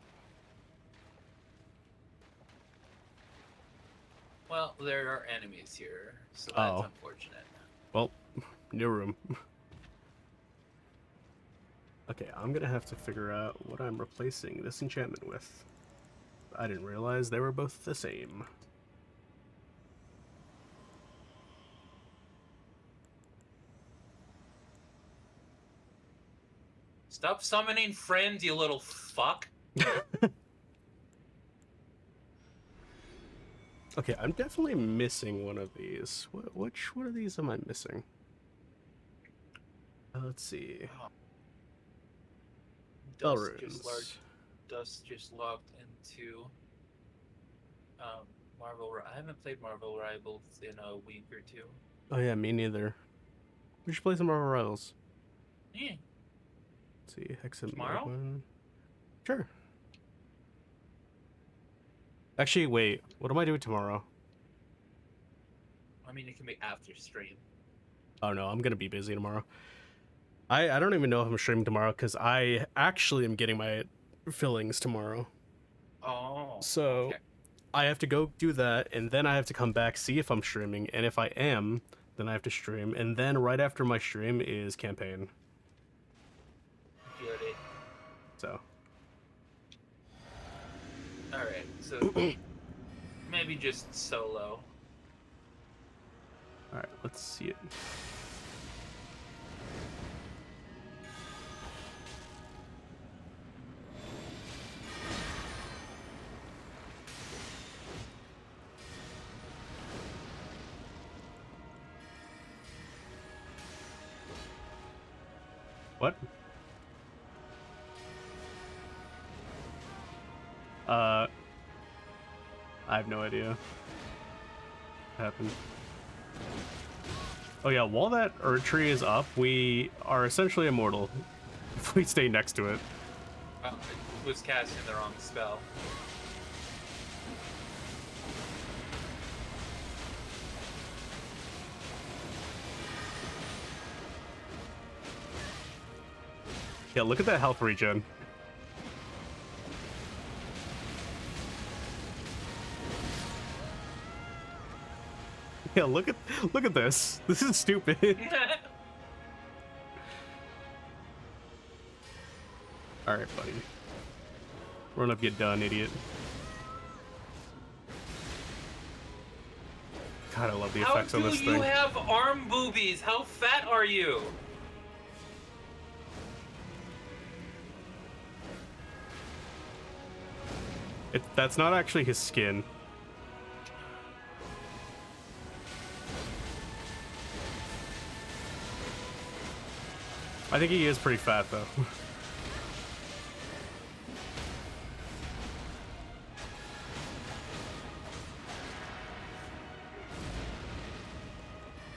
Well, there are enemies here, so that's unfortunate. Well, new room. Okay, I'm gonna have to figure out what I'm replacing this enchantment with. I didn't realize they were both the same. Stop summoning friends, you little fuck. Okay, I'm definitely missing one of these. Which one of these am I missing? Let's see. Dust just logged into Marvel. I haven't played Marvel Rivals in a week or two. Oh yeah, me neither. We should play some Marvel Rivals. Yeah. Let's see, Hexen Tomorrow? One. Sure. Actually, wait. What am I doing tomorrow? I mean, it can be after stream. Oh no, I'm gonna be busy tomorrow. I don't even know if I'm streaming tomorrow because I actually am getting my fillings tomorrow. Oh. So okay. I have to go do that, and then I have to come back, see if I'm streaming, and if I am, then I have to stream, and then right after my stream is campaign. Get it. So. Alright, so maybe just solo. Alright, let's see it. What? I have no idea what happened. Oh yeah, while that Erd tree is up, we are essentially immortal if we stay next to it. I was casting the wrong spell. Yeah, look at that health regen. Yeah, look at this. This is stupid. All right, buddy. Run up, get done, idiot. God, I love the effects on this How do you thing. have arm boobies? How fat are you? That's not actually his skin. I think he is pretty fat, though.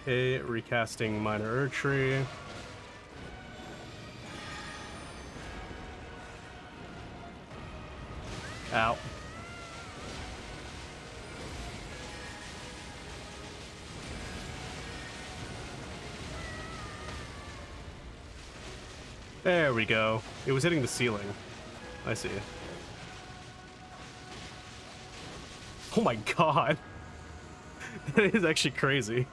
Okay, recasting Minor Erd Tree. Ow. There we go. It was hitting the ceiling. I see. Oh my god. That is actually crazy.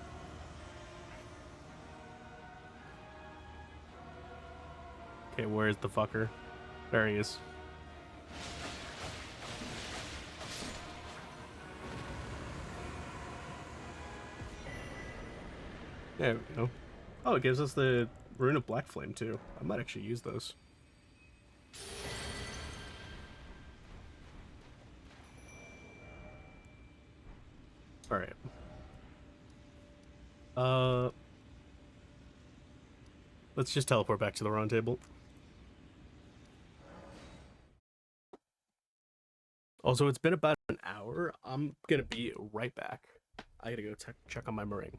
Okay, where's the fucker? There he is. There we go. Oh, it gives us the Rune of Black Flame too. I might actually use those. Alright. Let's just teleport back to the round table. Also, it's been about an hour. I'm gonna be right back. I gotta go check on my meringue.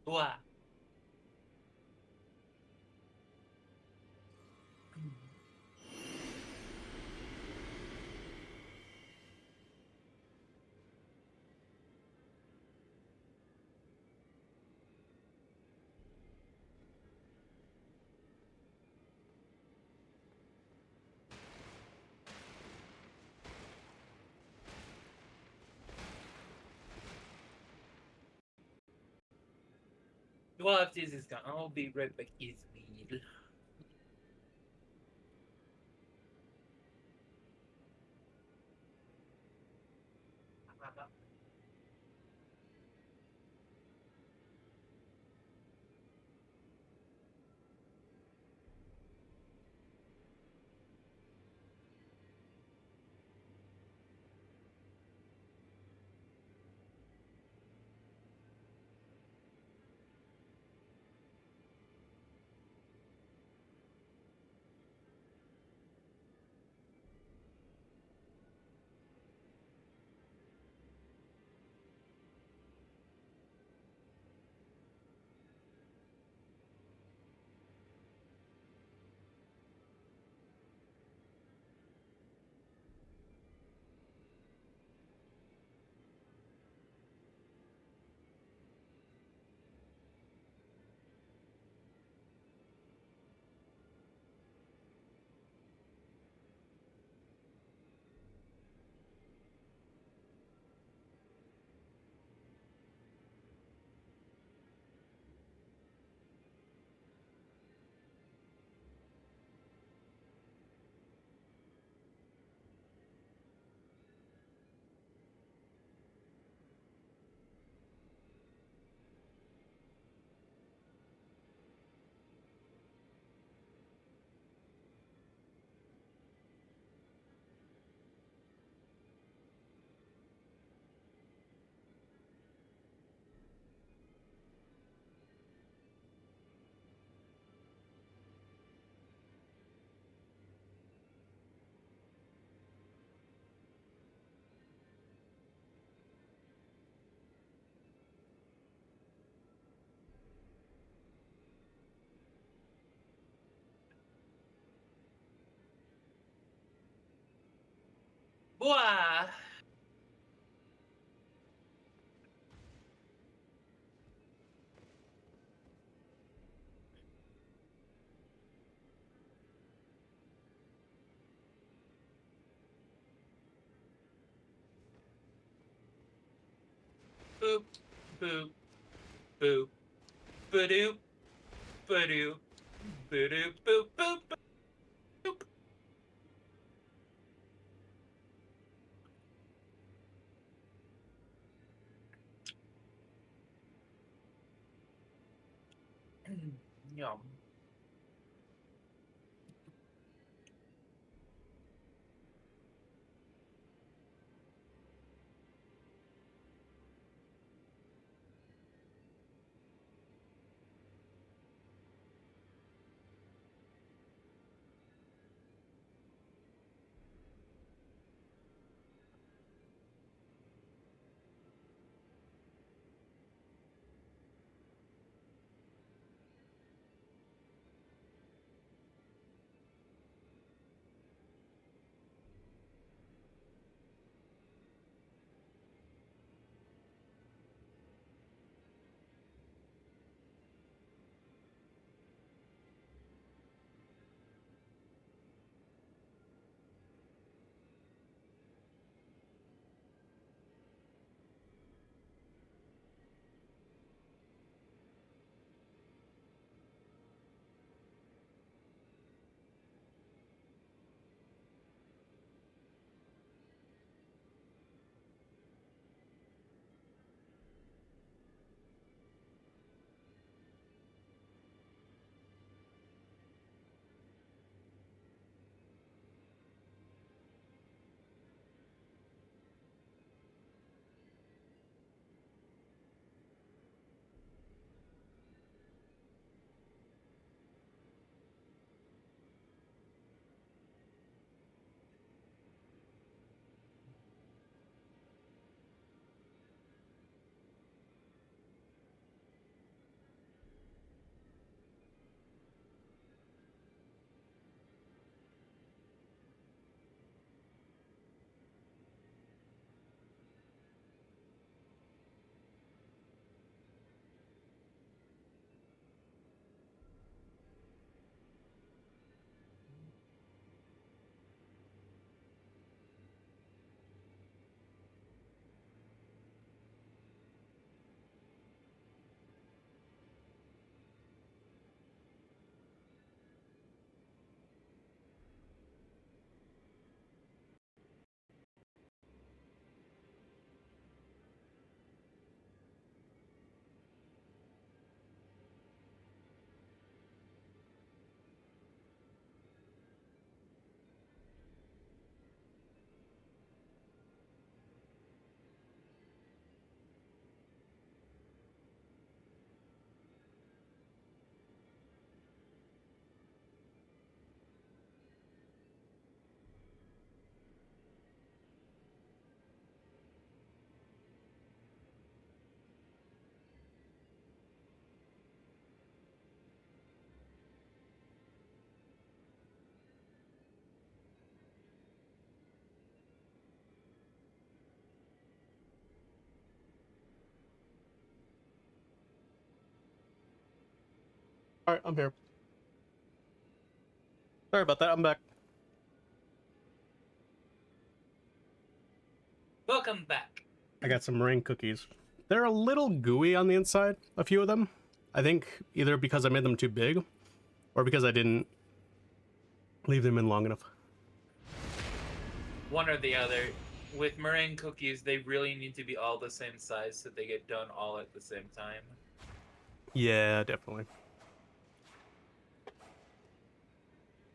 Blah. Well, if this is done, I'll be right back. Is me. Blah. Boop, boop, boop, ba-doop, ba-doop, ba-doop, boop, boop, boop. Yum. All right, I'm here. Sorry about that. I'm back. Welcome back. I got some meringue cookies. They're a little gooey on the inside, a few of them. I think either because I made them too big or because I didn't leave them in long enough. One or the other. With meringue cookies, they really need to be all the same size so they get done all at the same time. Yeah, definitely.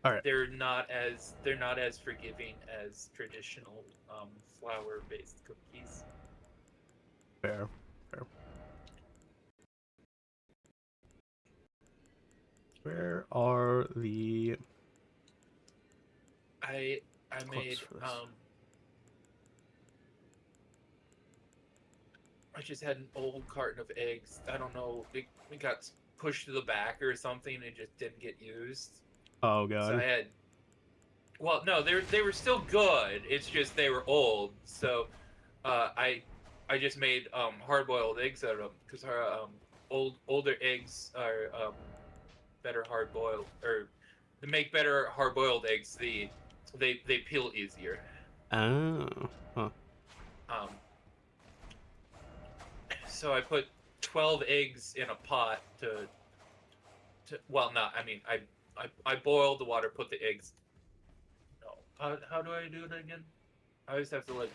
All right. They're not as forgiving as traditional flour-based cookies. Fair. Fair. Where are the I clips made for this? I just had an old carton of eggs. I don't know, it got pushed to the back or something and just didn't get used. Oh So god. Well, no, they were still good. It's just they were old. So I just made hard boiled eggs out of them because older eggs are better hard boiled, or to make better hard boiled eggs. They peel easier. Oh, huh. Um, so I put 12 eggs in a pot to well, not I mean I boiled the water, put the eggs. No, how do I do it again? I always have to like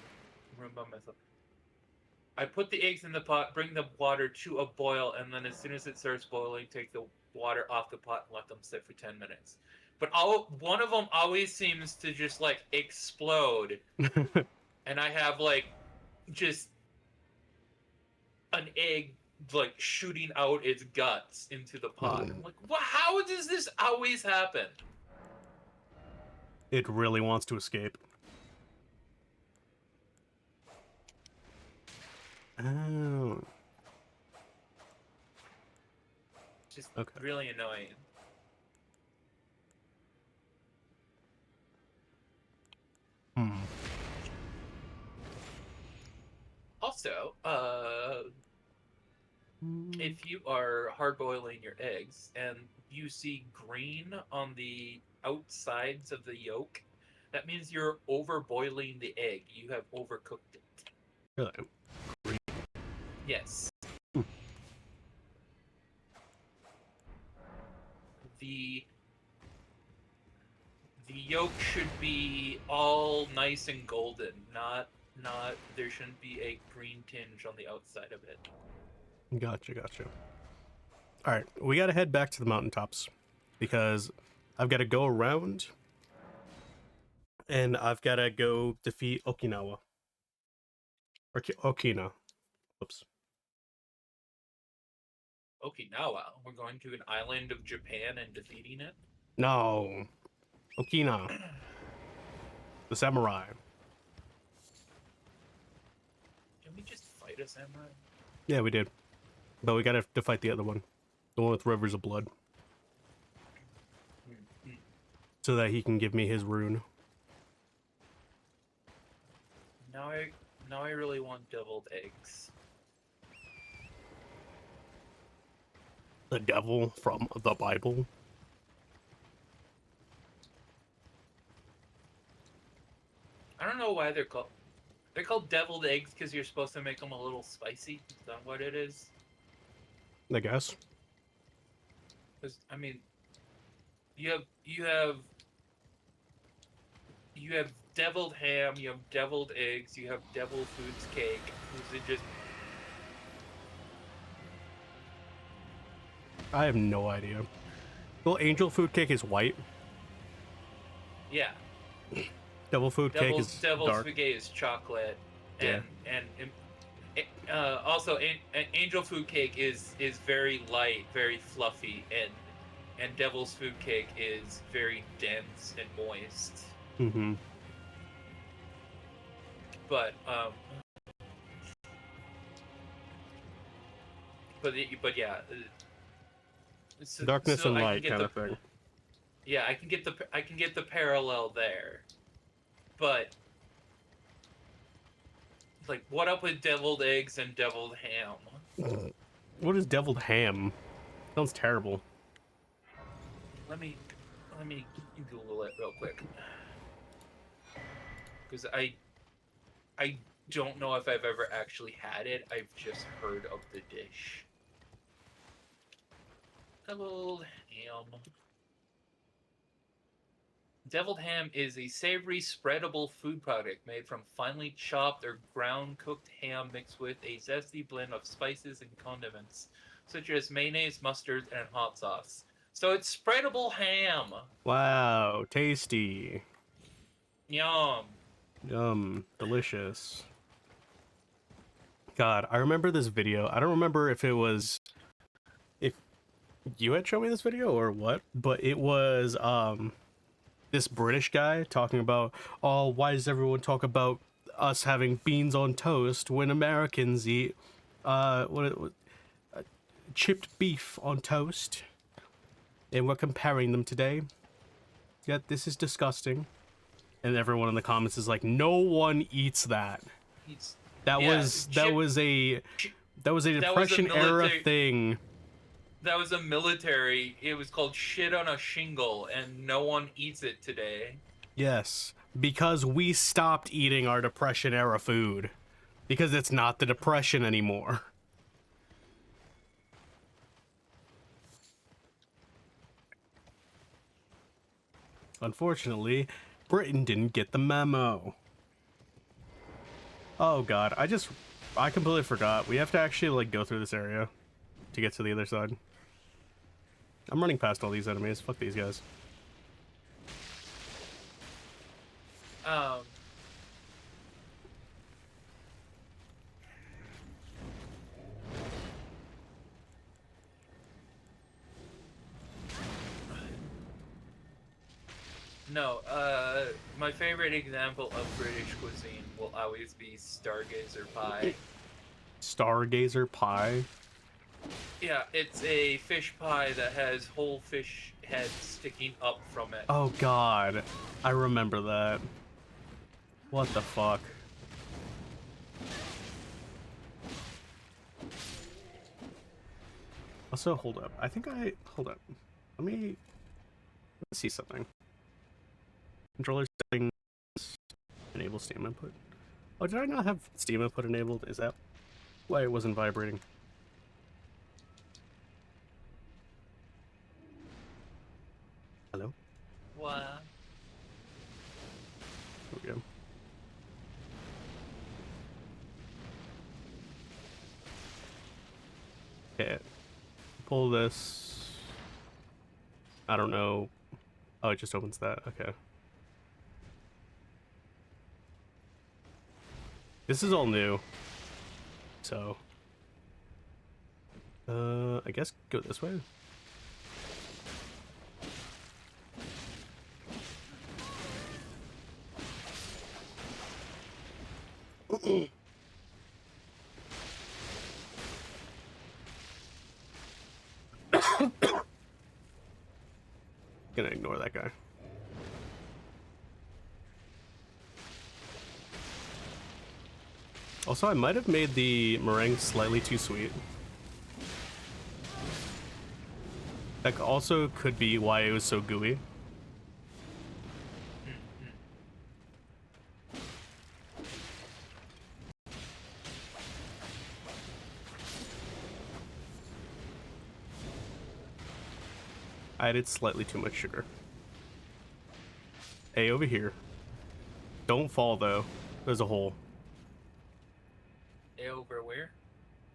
remember myself. I put the eggs in the pot, bring the water to a boil, and then as soon as it starts boiling, take the water off the pot and let them sit for 10 minutes. But one of them always seems to just like explode, and I have like just an egg like shooting out its guts into the pot. I'm like, well, how does this always happen? It really wants to escape. Oh, It's just okay. really annoying. Hmm. Also, if you are hard boiling your eggs and you see green on the outsides of the yolk, that means you're over boiling the egg. You have overcooked it. Really? Yes. Hmm. The the yolk should be all nice and golden, not there shouldn't be a green tinge on the outside of it. Gotcha, gotcha. All right, we gotta head back to the mountaintops because I've got to go around and I've got to go defeat Okinawa or Okina. Oops. Okinawa. We're going to an island of Japan and defeating it. No, Okina, the samurai. Can we just fight a samurai? Yeah, we did, but we gotta to fight the other one, the one with rivers of blood, so that he can give me his rune. Now I really want deviled eggs. The devil from the Bible. I don't know why they're called deviled eggs because you're supposed to make them a little spicy. Is that what it is? I guess. Because I mean, you have deviled ham, you have deviled eggs, you have devil foods cake. Is it just I have no idea. Well, angel food cake is white. yeah? Devil food cake is Devil's dark. spaghetti is chocolate, Yeah. and also angel food cake is very light, very fluffy, and devil's food cake is very dense and moist. Mm-hmm. But yeah. Darkness and I light can kind get of thing. yeah, I can get the parallel there, but like, what up with deviled eggs and deviled ham? What is deviled ham? Sounds terrible. Let me Google it real quick, because I don't know if I've ever actually had it. I've just heard of the dish. Deviled ham. Deviled ham is a savory, spreadable food product made from finely chopped or ground cooked ham mixed with a zesty blend of spices and condiments, such as mayonnaise, mustard, and hot sauce. So it's spreadable ham. Wow, tasty. Yum. Yum, delicious. God, I remember this video. I don't remember if you had shown me this video or what, but it was this British guy talking about, oh, why does everyone talk about us having beans on toast when Americans eat chipped beef on toast, and we're comparing them today. Yeah, this is disgusting. And everyone in the comments is like, no one eats that. He's, That yeah, was shit- that was a that was a Depression era military. thing. That was a military. It was called shit on a shingle, and no one eats it today. Yes, because we stopped eating our Depression era food because it's not the Depression anymore. Unfortunately, Britain didn't get the memo. Oh god, I completely forgot. We have to actually like go through this area to get to the other side. I'm running past all these enemies. Fuck these guys. Um, no, my favorite example of British cuisine will always be Stargazer pie. Stargazer pie. Yeah, it's a fish pie that has whole fish heads sticking up from it. Oh god, I remember that. What the fuck? Also, hold up. Hold up. Let me see something. Controller settings. Enable Steam input. Oh, did I not have Steam input enabled? Is that why it wasn't vibrating? Hello? What? There we go. Okay. Pull this. I don't know. Oh, it just opens that. Okay. This is all new. So. I guess go this way. Gonna ignore that guy. Also, I might have made the meringue slightly too sweet. That also could be why it was so gooey. I added slightly too much sugar. Hey, over here. Don't fall, though. There's a hole. Over where?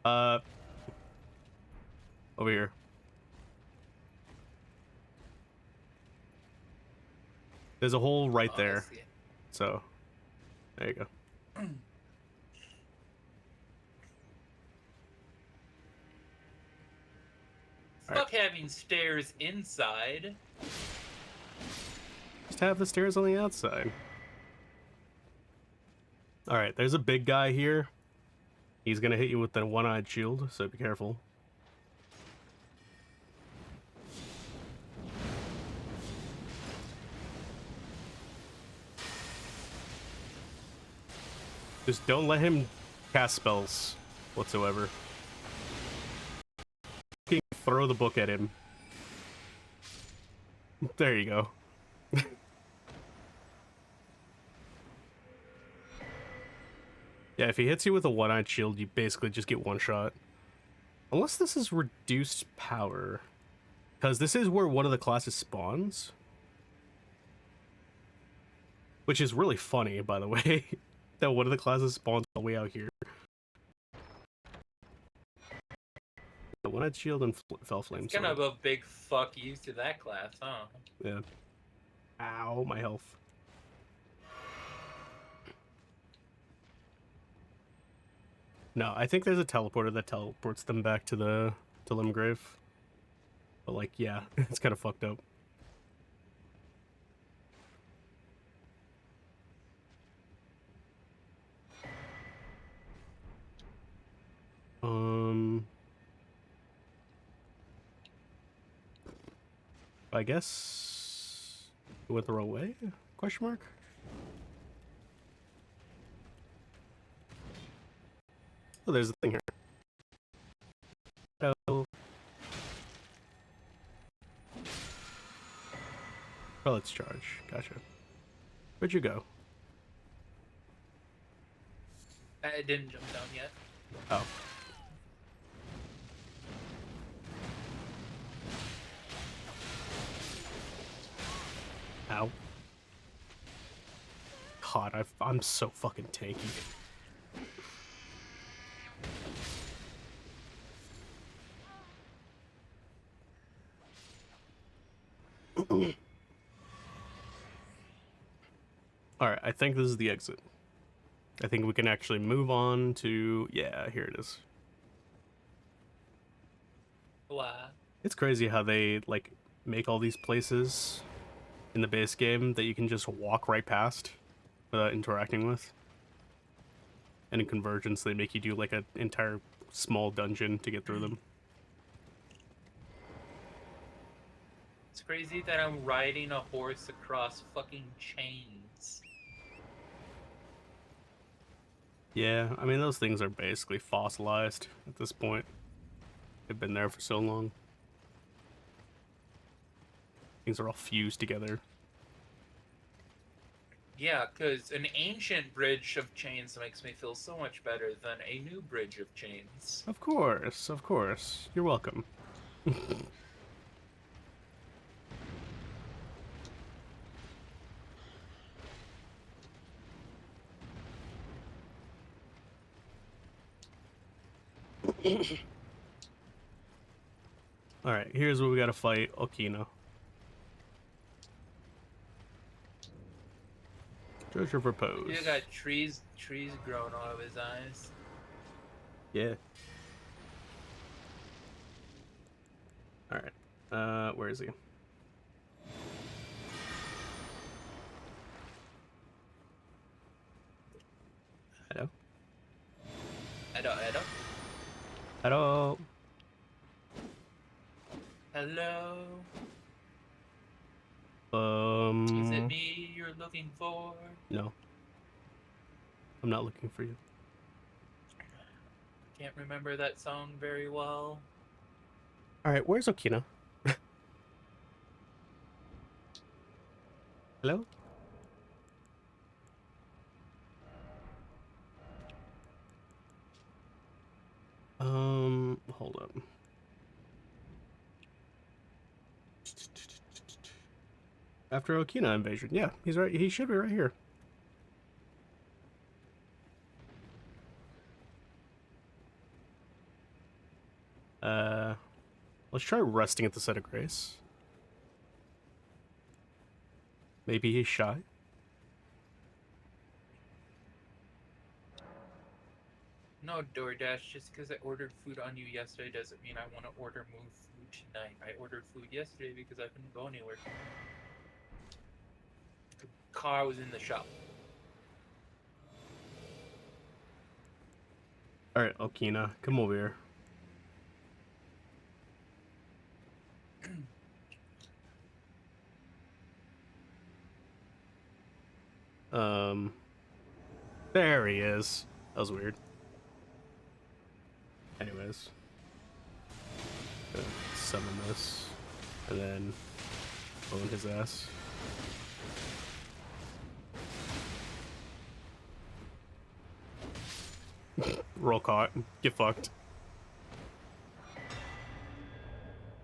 Over here. There's a hole right Oh, I there. see it. So, there you go. Fuck having stairs inside. Just have the stairs on the outside. Alright, there's a big guy here. He's gonna hit you with the one-eyed shield, so be careful. Just don't let him cast spells whatsoever. Fucking throw the book at him. There you go. Yeah, if he hits you with a one-eyed shield, you basically just get one shot. Unless this is reduced power. Because this is where one of the classes spawns. Which is really funny, by the way. That one of the classes spawns all the way out here. The one-eyed shield and fell flame. It's kind of a big fuck you to that class, huh? Yeah. Ow, my health. No, I think there's a teleporter that teleports them back to the Limgrave. But like, yeah, it's kind of fucked up. I guess it went the wrong way? Question mark? Oh, there's a thing here. Oh. Oh, let's charge. Gotcha. Where'd you go? I didn't jump down yet. Oh. Ow. God, I'm so fucking tanky. Alright, I think this is the exit. I think we can actually move on to... Yeah, here it is. Wow. It's crazy how they, like, make all these places in the base game that you can just walk right past without interacting with. And in Convergence, they make you do, like, an entire small dungeon to get through them. It's crazy that I'm riding a horse across fucking chains. Yeah, I mean, those things are basically fossilized at this point. They've been there for so long. Things are all fused together. Yeah, because an ancient bridge of chains makes me feel so much better than a new bridge of chains. Of course, of course. You're welcome. Alright, here's where we gotta fight Okina. Treasure for pose. You got trees growing out of his eyes. Yeah. Alright. Where is he? Hello? Hello? Hello? Hello? Is it me you're looking for? No. I'm not looking for you. Can't remember that song very well. Alright, where's Okina? Hello? Hold up. After Okina invasion. Yeah, he's right. He should be right here. Let's try resting at the Set of Grace. Maybe he's shy. No, DoorDash, just because I ordered food on you yesterday doesn't mean I want to order more food tonight. I ordered food yesterday because I couldn't go anywhere. The car was in the shop. Alright, Okina, come over here. There he is. That was weird. Anyways. Gonna summon this. And then bone his ass. Roll caught. Get fucked.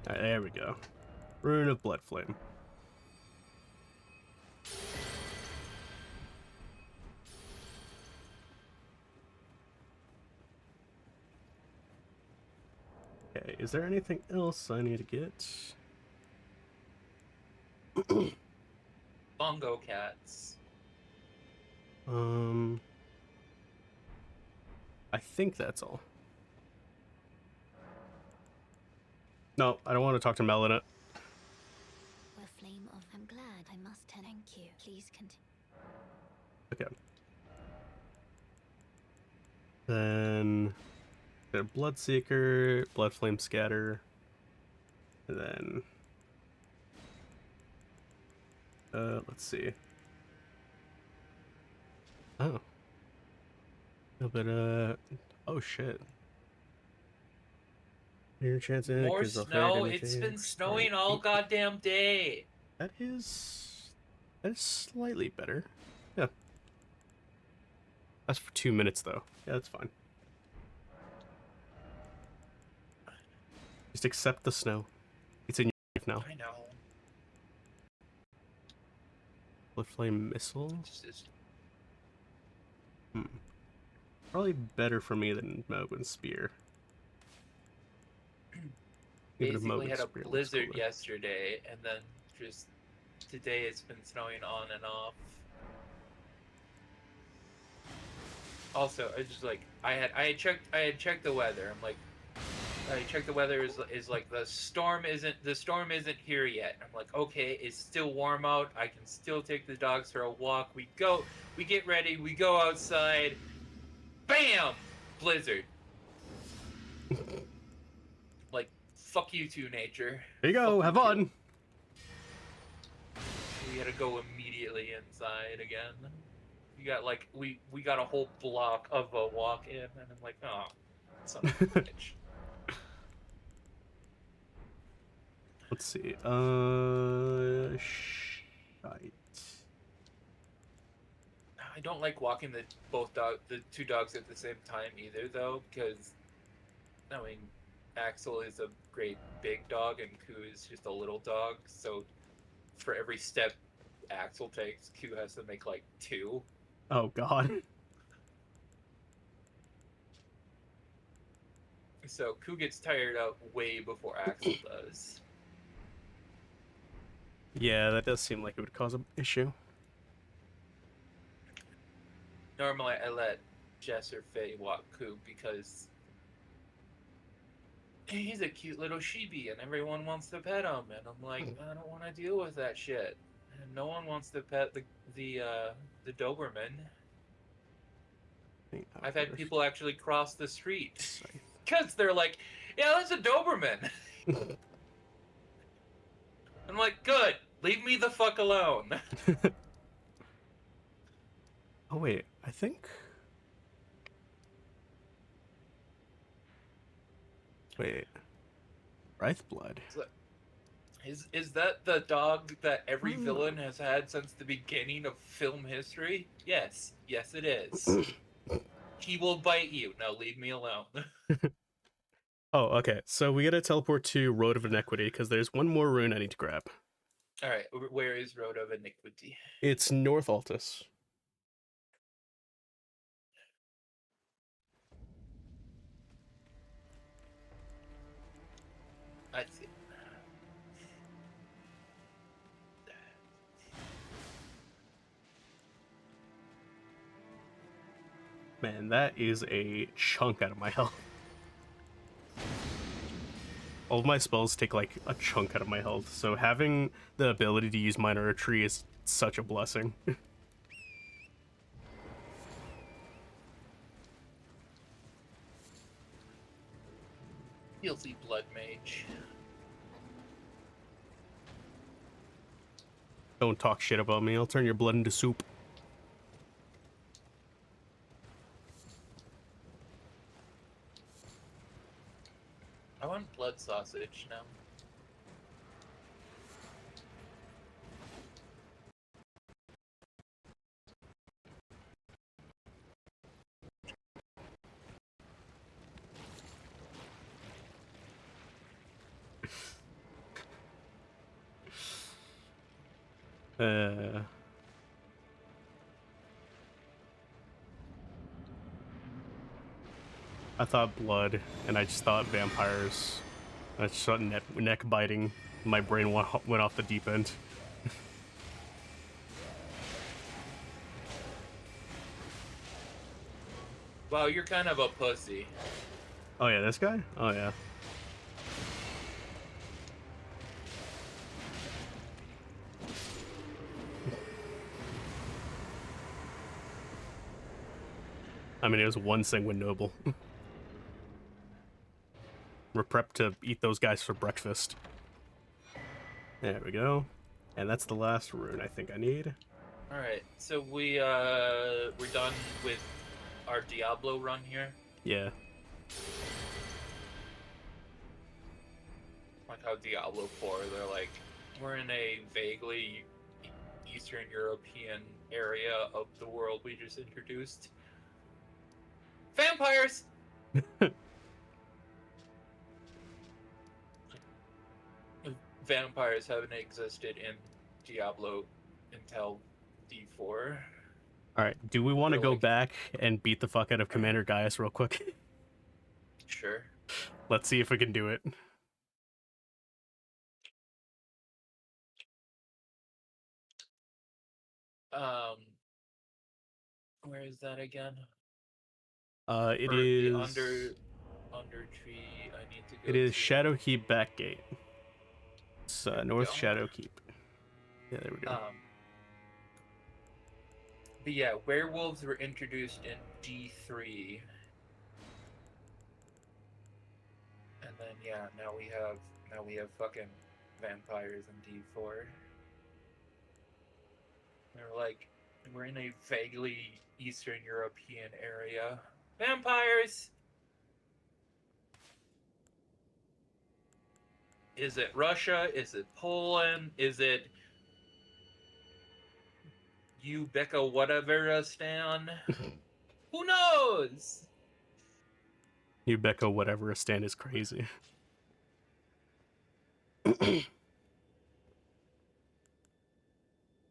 Alright, there we go. Rune of Blood Flame. Okay, is there anything else I need to get? Bongo cats. I think that's all. No, I don't want to talk to Melina. A flame of. I'm glad. I must thank you. Please continue. Okay. Then the Bloodseeker, Blood Flame Scatter, and then let's see. Oh. A little bit Oh shit. Your chance More is snow? It's been snowing all goddamn day. That is slightly better. Yeah. That's for 2 minutes though. Yeah, that's fine. Just accept the snow. It's in your life now. I know. Split flame missile. It's just... Probably better for me than Mogan's spear. Basically had a blizzard yesterday, and then just today it's been snowing on and off. Also, I just like I had checked the weather. I'm like, I checked the weather is like the storm isn't here yet. I'm like, okay, it's still warm out. I can still take the dogs for a walk. We get ready, we go outside. Bam! Blizzard. Like, fuck you too, nature. There you go, have fun. We gotta go immediately inside again. You got like we got a whole block of a walk in, and I'm like, oh, son of a bitch. Let's see. Shite. I don't like walking the two dogs at the same time either, though, because I mean, Axel is a great big dog, and Ku is just a little dog. So for every step Axel takes, Ku has to make like 2. Oh god. So Ku gets tired out way before Axel does. Yeah, that does seem like it would cause an issue. Normally, I let Jess or Faye walk Ku because he's a cute little sheepy and everyone wants to pet him. And I'm like, I don't want to deal with that shit. And no one wants to pet the Doberman. I've had people actually cross the street because they're like, yeah, that's a Doberman. I'm like, good. Leave me the fuck alone. Oh wait, I think. Wait, Wraithblood. Is that the dog that every villain has had since the beginning of film history? Yes, it is. He will bite you. Now leave me alone. Oh, okay. So we gotta teleport to Road of Iniquity because there's one more rune I need to grab. All right, where is Road of Iniquity? It's North Altus. I see. Man, that is a chunk out of my health. All of my spells take like a chunk out of my health, so having the ability to use Minor Retreat is such a blessing. Guilty Blood Mage. Don't talk shit about me, I'll turn your blood into soup. I want blood sausage now. I thought blood, and I just thought vampires. I just thought neck biting. My brain went off the deep end. Wow, you're kind of a pussy. Oh yeah, this guy? Oh yeah. I mean, it was one Sanguine Noble. We're prepped to eat those guys for breakfast. There we go. And that's the last rune I think I need. Alright, so we're done with our Diablo run here. Yeah. Like how Diablo 4, they're like, we're in a vaguely Eastern European area of the world we just introduced. Vampires! Vampires haven't existed in Diablo until D4. All right. Do we want to Or, go like- back and beat the fuck out of Commander Gaius real quick? Sure. Let's see if we can do it. Where is that again? It For is. the under tree. I need to go. It is to... Shadowkeep Backgate. It's There we North go. Shadowkeep. Yeah, there we go. But yeah, werewolves were introduced in D3, and then yeah, now we have fucking vampires in D4. They're like, we're in a vaguely Eastern European area. Vampires! Is it Russia? Is it Poland? Is it Uzbekistan? Who knows? Ubeko, whatever a stand is crazy.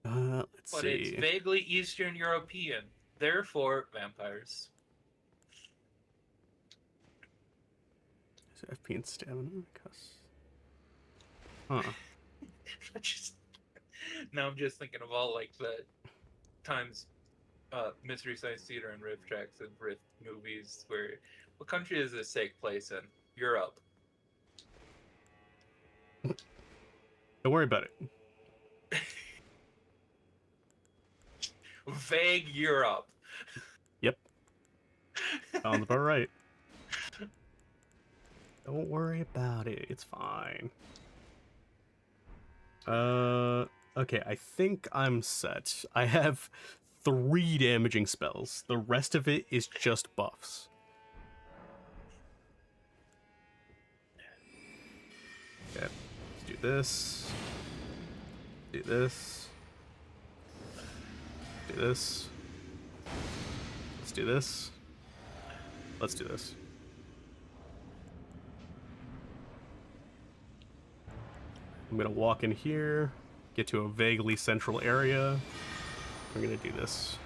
Let's But see. it's vaguely Eastern European. Therefore, vampires. Is FP and stamina? Huh. Now I'm just thinking of all like the times Mystery Science Theater and Rift Tracks and Rift movies where what country does this take place in? Europe. Don't worry about it. Vague Europe. Yep. Sounds about right. Don't worry about it. It's fine. Okay, I think I'm set. I have 3 damaging spells. The rest of it is just buffs. Okay, let's do this. Do this. Do this. Let's do this. Let's do this. I'm gonna walk in here, get to a vaguely central area. I'm gonna do this.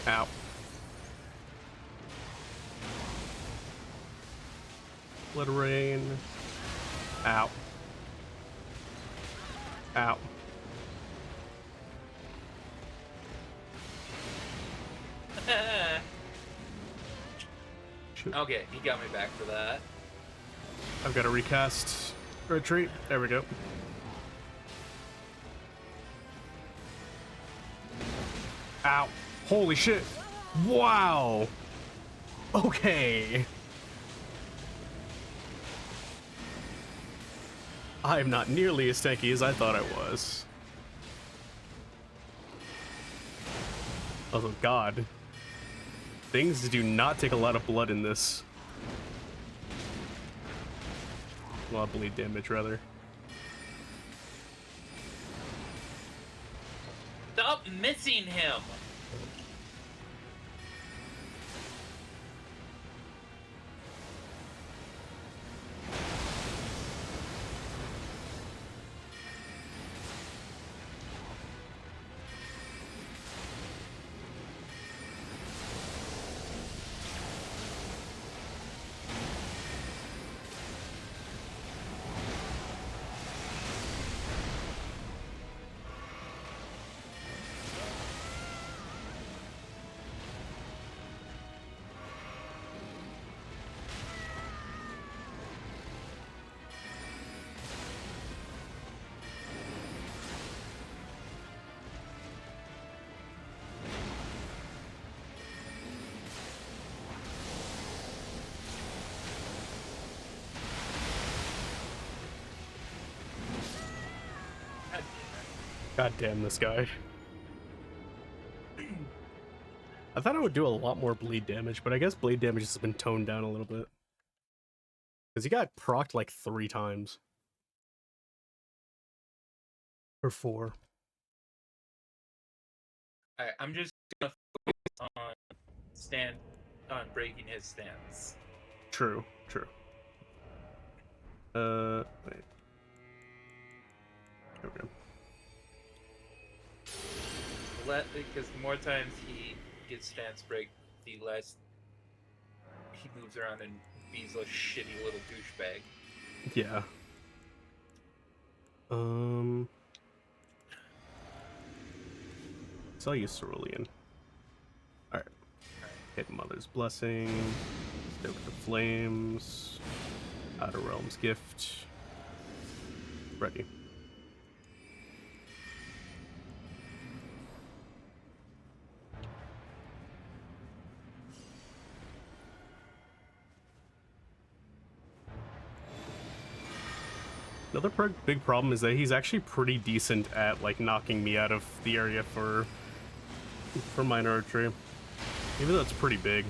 Ow. Blood rain. Ow. Ow. Shoot. Okay, he got me back for that. I've got to recast retreat. There we go. Ow. Holy shit. Wow. Okay. I'm not nearly as tanky as I thought I was. Oh god. Things do not take a lot of blood in this. A lot of bleed damage, rather. Stop missing him! God damn this guy. I thought I would do a lot more bleed damage, but I guess bleed damage has been toned down a little bit. Because he got procced like 3 times. Or 4. Alright, I'm just gonna focus on breaking his stance. True, true. Wait. There we go. Because the more times he gets stance break, the less he moves around and be's a shitty little douchebag. Yeah. So I use Cerulean. Alright. Hit Mother's Blessing. Stoke the Flames. Outer Realm's Gift. Ready. Another big problem is that he's actually pretty decent at like knocking me out of the area for minor archery, even though it's pretty big.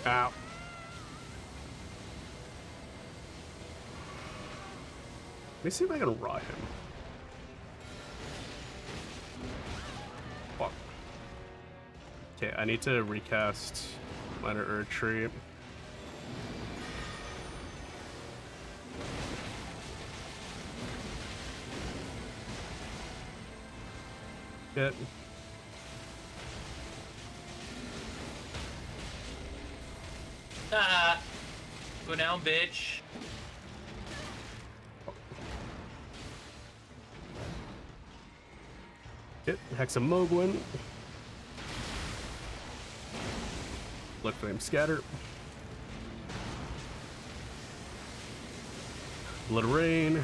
Ow. Let me see if I can rot him. Fuck. Okay, I need to recast minor archery. Get. Ah! Go down, bitch. Get Hexamogwin. Blood Flame Scatter. Blood Rain.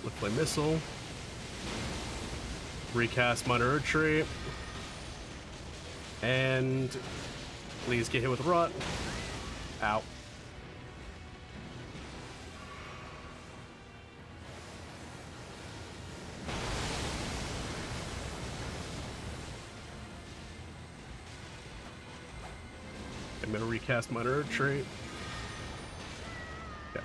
Blood Flame Missile. Recast minor archery. And please get hit with rot. Ow. I'm gonna recast minor archery. Yeah.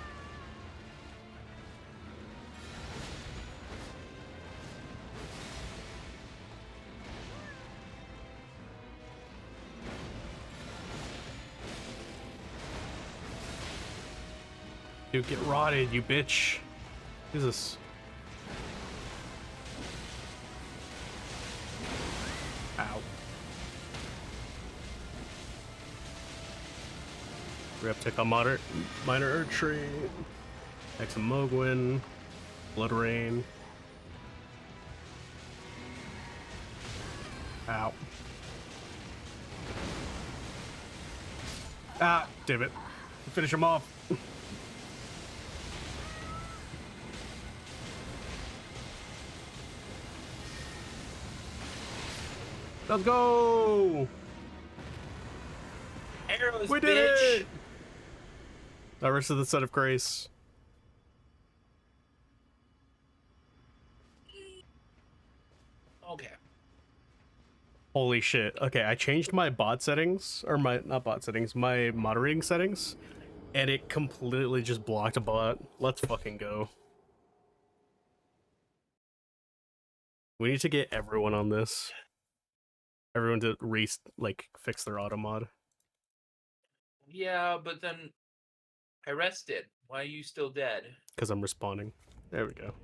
Dude, get rotted, you bitch. Jesus. Ow. Reptic on minor archery. Hexamogwin. Blood Rain. Ow. Ah, damn it. Finish him off. Let's go! Arrows, We bitch! did it! The rest of the set of grace. Okay. Holy shit. Okay, I changed my bot settings, or not bot settings, my moderating settings, and it completely just blocked a bot. Let's fucking go. We need to get everyone on this. Everyone to fix their auto mod. Yeah, but then I rested. Why are you still dead? Because I'm respawning. There we go.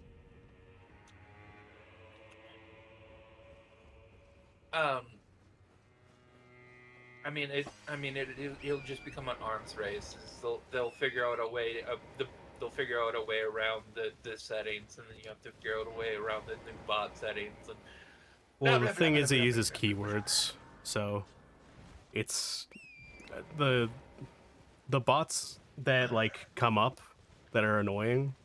It'll just become an arms race. They'll figure out a way. They'll figure out a way around the settings, and then you have to figure out a way around the new bot settings. And Well, the thing is, it uses keywords, so it's the bots that like come up that are annoying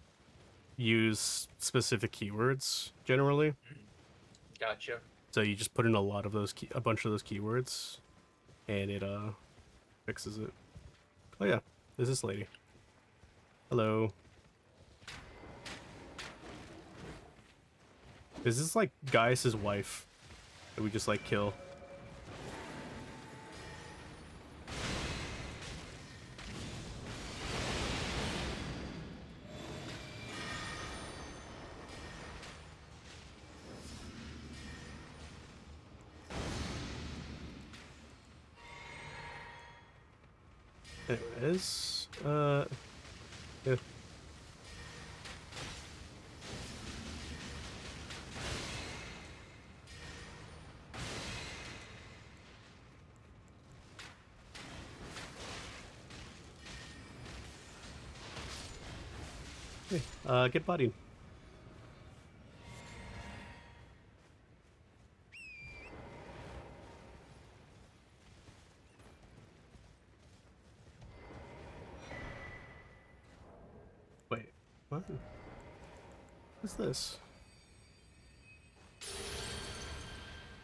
use specific keywords generally. Gotcha. So you just put in a lot of those, a bunch of those keywords, and it fixes it. Oh yeah, there's this lady. Hello. Is this like Gaius' wife that we just like kill? Anyways, yeah. Hey, get bodied. Wait, what? What's this?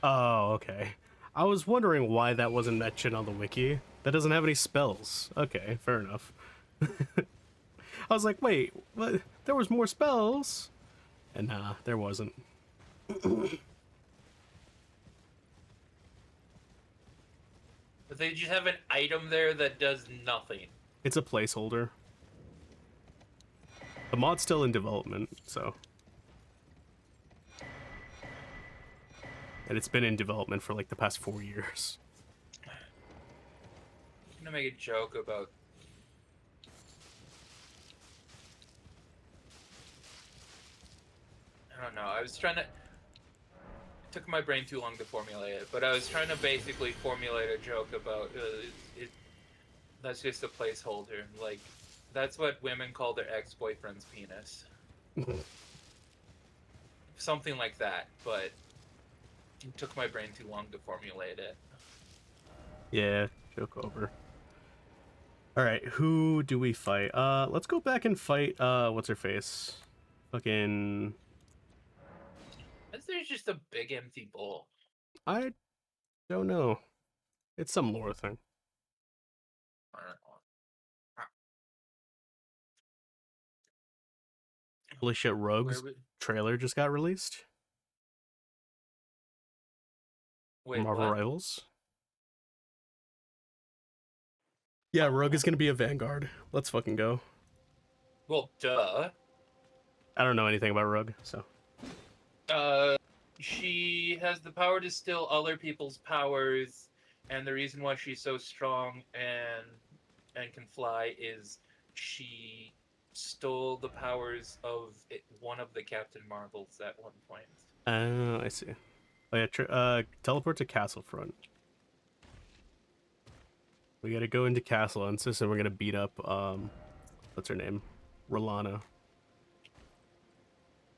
Oh, okay. I was wondering why that wasn't mentioned on the wiki. That doesn't have any spells. Okay, fair enough. I was like, wait, what? There was more spells? And nah, there wasn't. But they just have an item there that does nothing. It's a placeholder. The mod's still in development, so. And it's been in development for like the past 4 years. I'm gonna make a joke about. I don't know. I was trying to. It took my brain too long to formulate it, but I was trying to basically formulate a joke about that's just a placeholder. Like, that's what women call their ex-boyfriend's penis. Something like that, but it took my brain too long to formulate it. Yeah, joke over. Alright, who do we fight? Let's go back and fight, what's her face? Fucking... There's just a big empty bowl. I don't know. It's some lore thing. I don't know. Holy shit, Rogue's Where trailer just got released? Wait, Marvel what? Rivals? Yeah, Rogue is gonna be a Vanguard. Let's fucking go. Well, duh. I don't know anything about Rogue, so... She has the power to steal other people's powers, and the reason why she's so strong and can fly is she stole the powers of one of the Captain Marvels at one point. Oh, I see. Oh yeah, teleport to Castlefront. We gotta go into Castle Ensis and we're gonna beat up, what's her name? Rolana.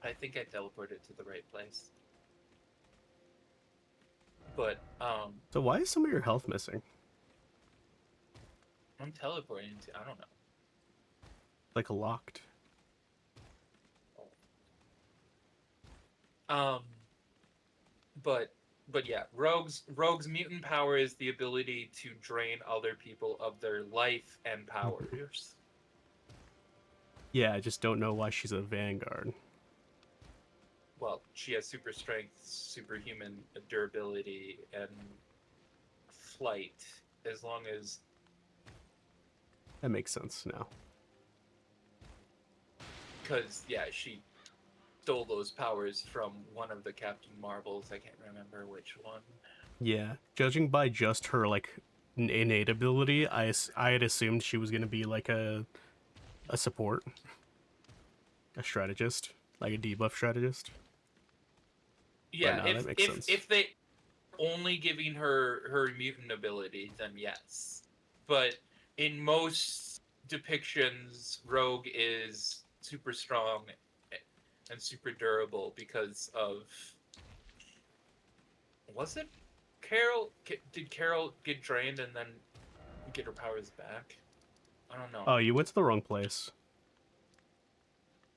I think I teleported to the right place. But, So why is some of your health missing? I'm teleporting to, I don't know. Like locked. But yeah, Rogue's mutant power is the ability to drain other people of their life and powers. Yeah, I just don't know why she's a Vanguard. Well, she has super strength, superhuman durability, and flight, as long as... That makes sense now. Because, yeah, she stole those powers from one of the Captain Marvels. I can't remember which one. Yeah, judging by just her, like, innate ability, I had assumed she was gonna be, like, a support. A strategist. Like a debuff strategist. Yeah, no, that makes sense. if they only giving her mutant ability, then yes. But in most depictions, Rogue is super strong and super durable because of... Was it Carol? Did Carol get drained and then get her powers back? I don't know. Oh, you went to the wrong place.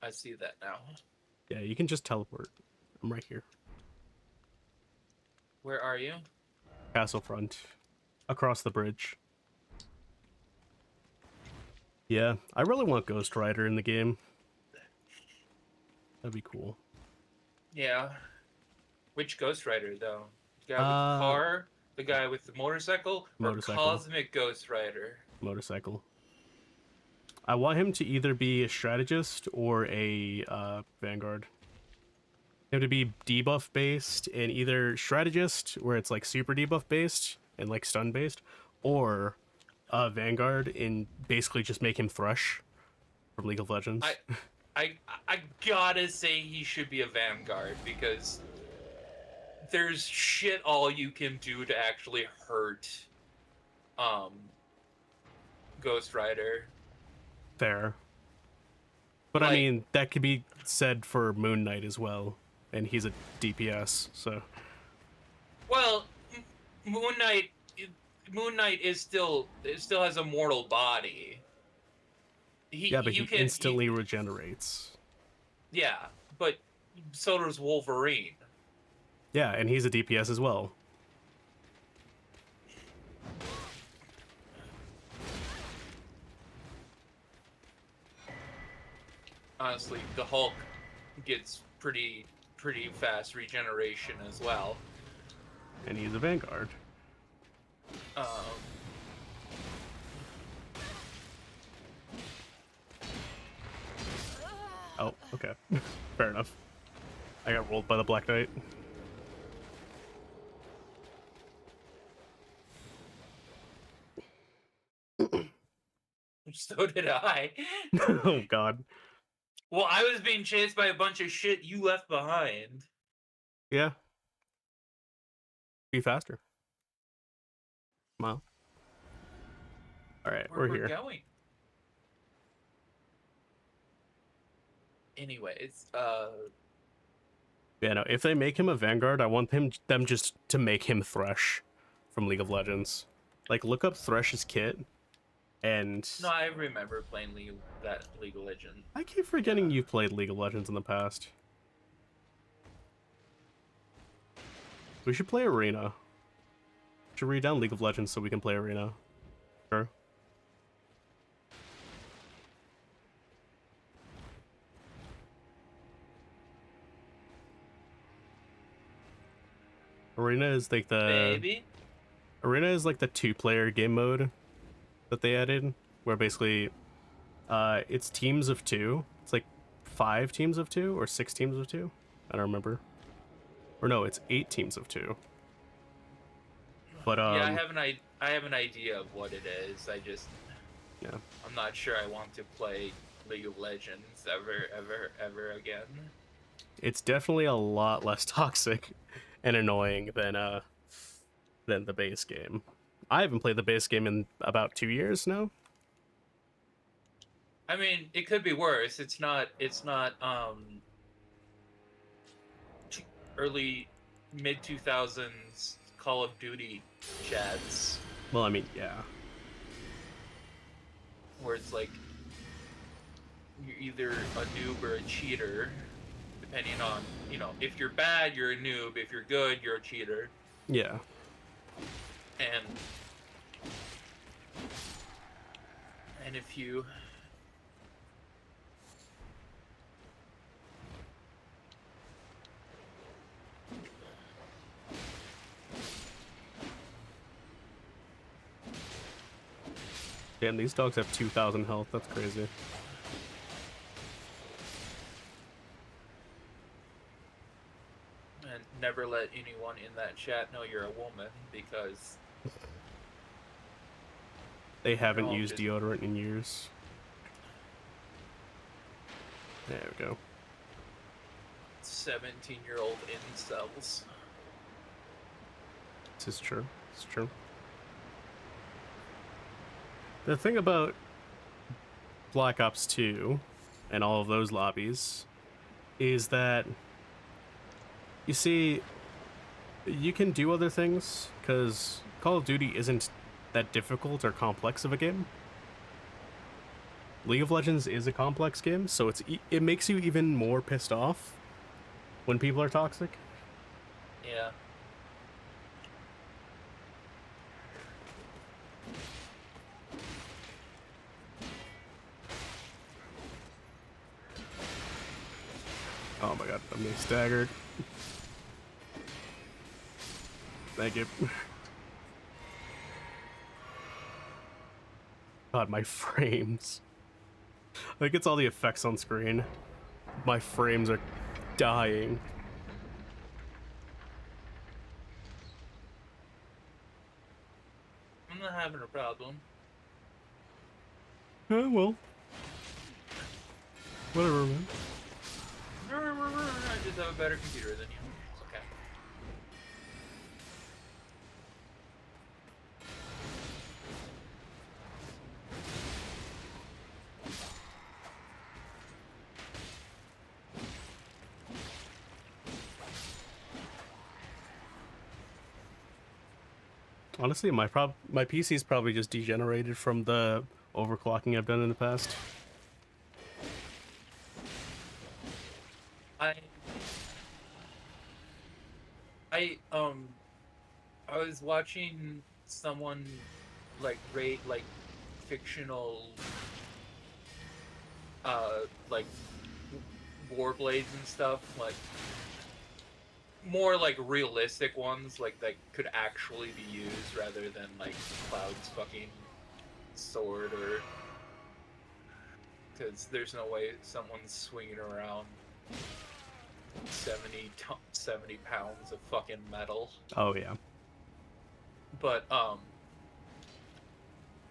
I see that now. Yeah, you can just teleport. I'm right here. Where are you? Castlefront. across the bridge. Yeah, I really want Ghost Rider in the game. That'd be cool. Yeah. Which Ghost Rider though? The guy with the Uh, car, the guy with the motorcycle, or Motorcycle. Cosmic Ghost Rider? Motorcycle. I want him to either be a strategist or a Vanguard. Him to be debuff based and either strategist, where it's like super debuff based and like stun based, or Vanguard and basically just make him Thresh from League of Legends. I gotta say he should be a Vanguard because there's shit all you can do to actually hurt Ghost Rider. Fair. But Like, I mean, that could be said for Moon Knight as well, and he's a DPS, so. well, Moon Knight is still has a mortal body. Yeah, but you he can instantly regenerates. yeah, but so does Wolverine. Yeah, and he's a DPS as well. Honestly, the Hulk gets pretty fast regeneration as well. And he's a Vanguard. Um, Oh, okay. Fair enough. I got rolled by the Black Knight. so did I. Oh god. Well, I was being chased by a bunch of shit you left behind. Yeah. Be faster. Wow. Alright, Where we're we're here. going. Anyways, Yeah, no, if they make him a Vanguard, I want them just to make him Thresh from League of Legends. Like, look up Thresh's kit, and... no, I remember playing that League of Legends. I keep forgetting you've played League of Legends in the past. We should play Arena. We should read down League of Legends so we can play Arena. Sure. Arena is like the... Baby? Arena is like the 2-player game mode that they added, where basically it's teams of 2. It's like 5 teams of 2 or 6 teams of 2. I don't remember. Or no, it's 8 teams of 2. But yeah, I have an idea of what it is. yeah, I'm not sure I want to play League of Legends ever again. it's definitely a lot less toxic and annoying than the base game. I haven't played the base game in about 2 years now. I mean, it could be worse. It's not early mid 2000s Call of Duty chats Well, I mean, yeah. where it's like you're either a noob or a cheater, depending on, if you're bad, you're a noob. If you're good, you're a cheater. Yeah. And if you Damn, these dogs have 2,000 health. That's crazy. and never let anyone in that chat know you're a woman, because They haven't all used just- deodorant in years. There we go. 17-year-old incels. This is true. It's true. The thing about Black Ops 2 and all of those lobbies is that, you see, you can do other things because Call of Duty isn't that difficult or complex of a game. League of Legends is a complex game, so it makes you even more pissed off when people are toxic. Yeah. Oh my god, I'm getting staggered. Thank you. God, my frames. I think it's all the effects on screen. My frames are dying. I'm not having a problem. Well. Whatever, man. I just have a better computer than you. It's okay. Honestly, my PC's probably just degenerated from the overclocking I've done in the past. I was watching someone like rate like fictional like war blades and stuff, like more like realistic ones like that could actually be used rather than like Cloud's fucking sword, or because there's no way someone's swinging around 70 pounds of fucking metal. Oh yeah. But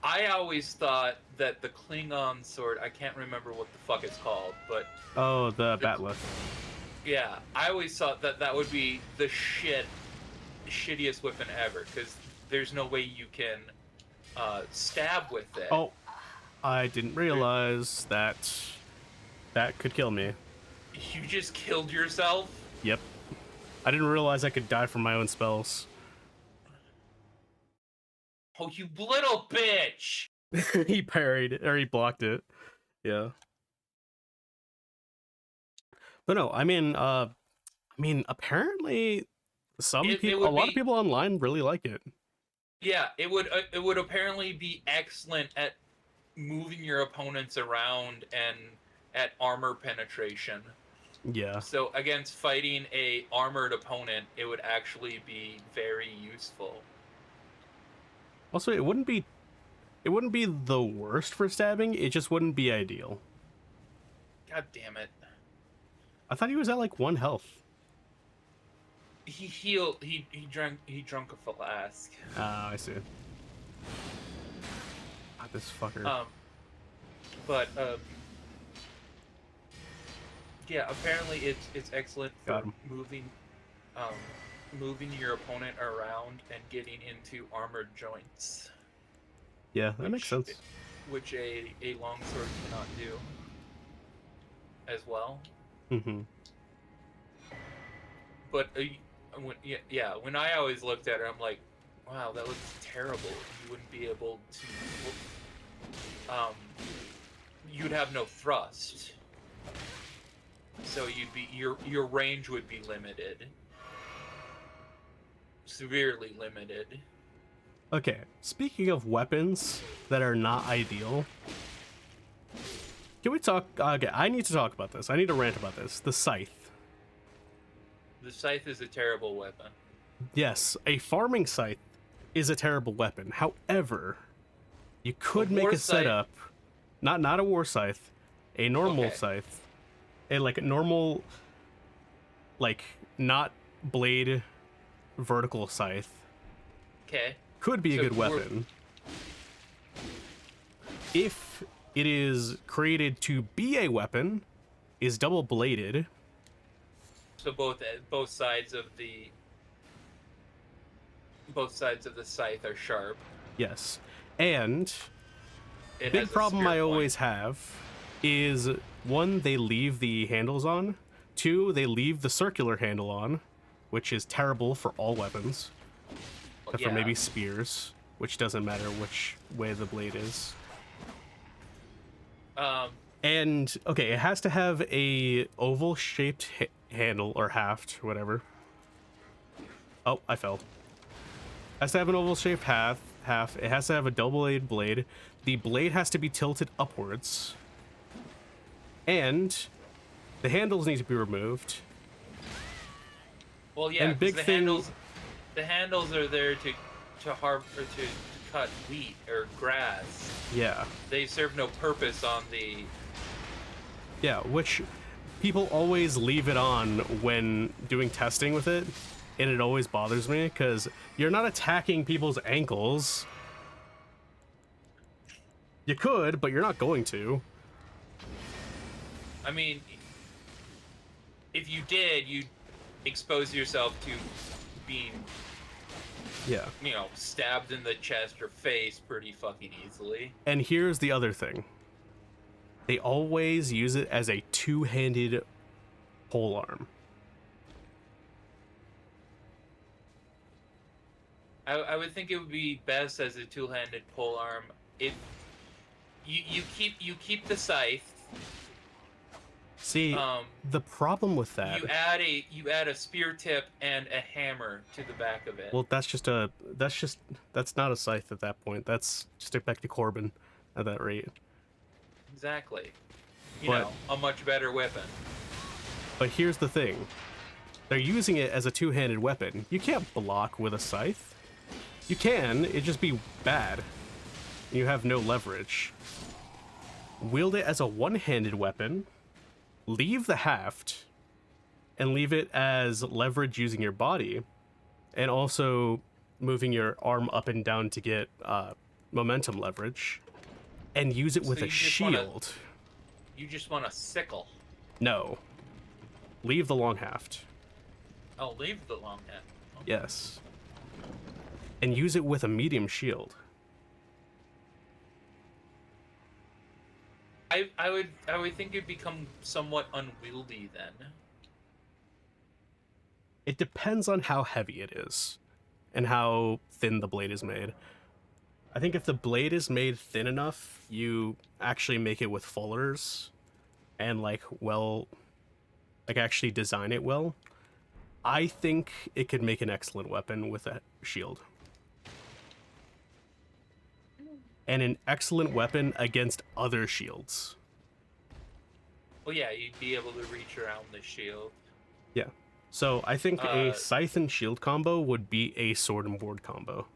I always thought that the Klingon sword, I can't remember what the fuck it's called, but Oh, the Batleth. yeah, I always thought that that would be the shittiest weapon ever, because there's no way you can stab with it. Oh, I didn't realize that could kill me. You just killed yourself? Yep. I didn't realize I could die from my own spells. Oh, you little bitch! He parried, or he blocked it. Yeah. But no, I mean, apparently a lot of people online really like it. Yeah, it would apparently be excellent at moving your opponents around and at armor penetration. Yeah. So against fighting a armored opponent, it would actually be very useful. Also, it wouldn't be the worst for stabbing, it just wouldn't be ideal. God damn it. I thought he was at like 1 health. He drank a flask. Ah, I see. God, this fucker. But yeah, apparently it's excellent for moving your opponent around and getting into armored joints. Yeah, that makes sense. Which a longsword cannot do as well. Mm-hmm. But when I always looked at it, I'm like, wow, that looks terrible. You wouldn't be able to. You'd have no thrust, so your range would be limited, severely limited. Okay, speaking of weapons that are not ideal, can we talk? Okay, I need to talk about this. I need to rant about this. The scythe. The scythe is a terrible weapon. Yes, a farming scythe is a terrible weapon. However, you could make a setup, not a war scythe, a normal scythe, a normal, not blade, vertical scythe. Okay. Could be a good weapon if it is created to be a weapon, is double bladed. So both sides of the scythe are sharp. Yes, and It big problem I always have is 1, they leave the handles on. 2, they leave the circular handle on, which is terrible for all weapons. Except for maybe spears, which doesn't matter which way the blade is. And okay, it has to have a oval shaped handle or haft, whatever. Oh, I fell. Has to have an oval shaped haft. It has to have a double-bladed blade. The blade has to be tilted upwards. And The handles need to be removed. Well, yeah, And 'cause big thing- the handles are there to cut wheat or grass. Yeah. They serve no purpose on the. Yeah, which people always leave it on when doing testing with it, and it always bothers me because you're not attacking people's ankles. You could, but you're not going to. I mean, if you did, you'd expose yourself to being, Yeah. stabbed in the chest or face pretty fucking easily. And here's the other thing. They always use it as a two-handed pole arm. I would think it would be best as a two-handed pole arm if you keep the scythe. See, the problem with that. You add a spear tip and a hammer to the back of it. Well, that's not a scythe at that point. That's just a back to Corbin at that rate. Exactly. But- A much better weapon. But here's the thing. They're using it as a two-handed weapon. You can't block with a scythe. You can, it'd just be bad. You have no leverage. Wield it as a one-handed weapon, leave the haft, and leave it as leverage using your body, and also moving your arm up and down to get momentum leverage, and use it with So a you just shield. You just want a sickle. No. Leave the long haft. Oh, leave the long head. Oh. Yes. And use it with a medium shield. I would think it'd become somewhat unwieldy then. It depends on how heavy it is and how thin the blade is made. I think if the blade is made thin enough, you actually make it with fullers and actually design it well. I think it could make an excellent weapon with a shield. And an excellent weapon against other shields. Well, yeah, you'd be able to reach around the shield. Yeah. So I think a scythe and shield combo would be a sword and board combo.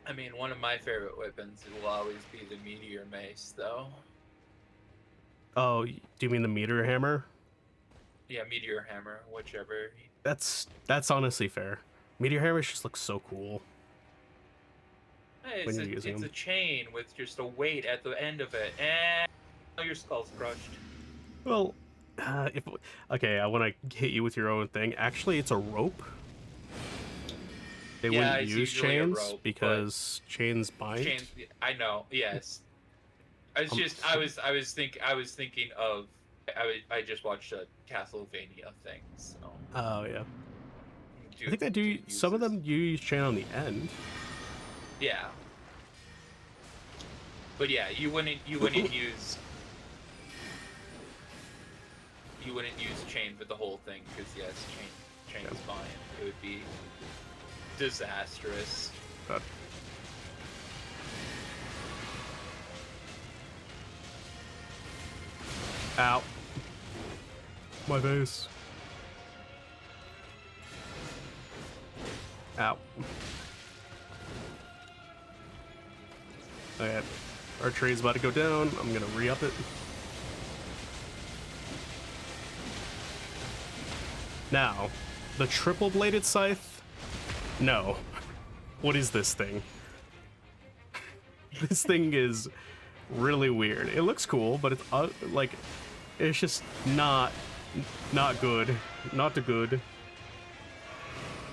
I mean, one of my favorite weapons will always be the meteor mace, though. Oh, do you mean the meteor hammer? Yeah, meteor hammer, whichever. That's honestly fair. Meteor hammers just look so cool. Hey, when you're using it's them. a chain with just a weight at the end of it, and your skull's crushed. Well, I want to hit you with your own thing. Actually, it's a rope. They Yeah, wouldn't it's use usually a chains rope, because chains bind. Chains, I know. Yes. I was thinking of. I just watched a Castlevania thing, so. Oh yeah. I think they do. Some of them use chain on the end. Yeah. But yeah, you wouldn't use chain for the whole thing because yes, chain's fine. It would be disastrous. But ow. My face. Ow. Okay. Our tree's about to go down. I'm gonna re-up it. Now, the triple-bladed scythe? No. What is this thing? This thing is really weird. It looks cool, but it's it's just not good. Not too good.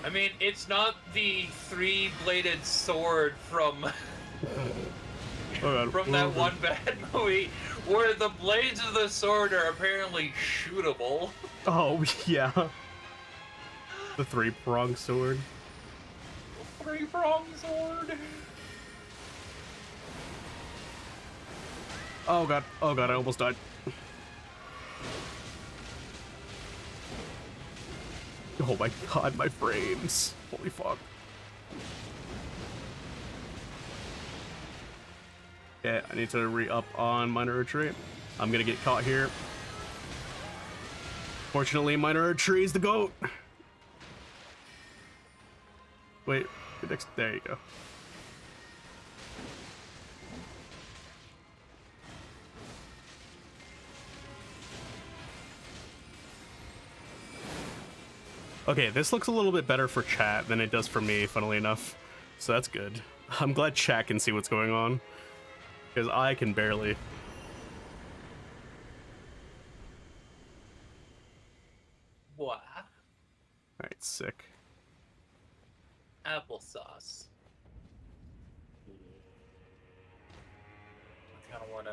I mean, it's not the three-bladed sword from Oh, God. from that one bad movie where the blades of the sword are apparently shootable. Oh, yeah. The three-pronged sword. Three-pronged sword. Oh god, I almost died. Oh my god, my frames. Holy fuck. Okay, I need to re-up on minor archery. I'm gonna get caught here. Fortunately, minor archery is the GOAT. Wait, there you go. Okay, this looks a little bit better for chat than it does for me, funnily enough. So that's good. I'm glad chat can see what's going on, because I can barely. What? Alright, sick. Applesauce. I kind of want to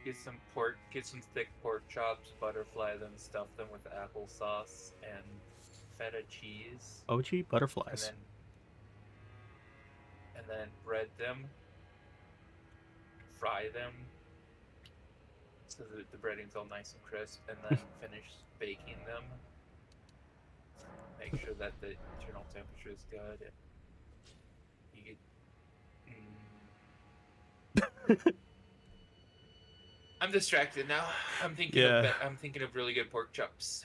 get some thick pork chops, butterfly them, stuff them with applesauce and feta cheese, OG butterflies. and then bread them, fry them, so that the breading's all nice and crisp, and then finish baking them. Make sure that the internal temperature is good, and you get. I'm distracted now. I'm thinking of really good pork chops.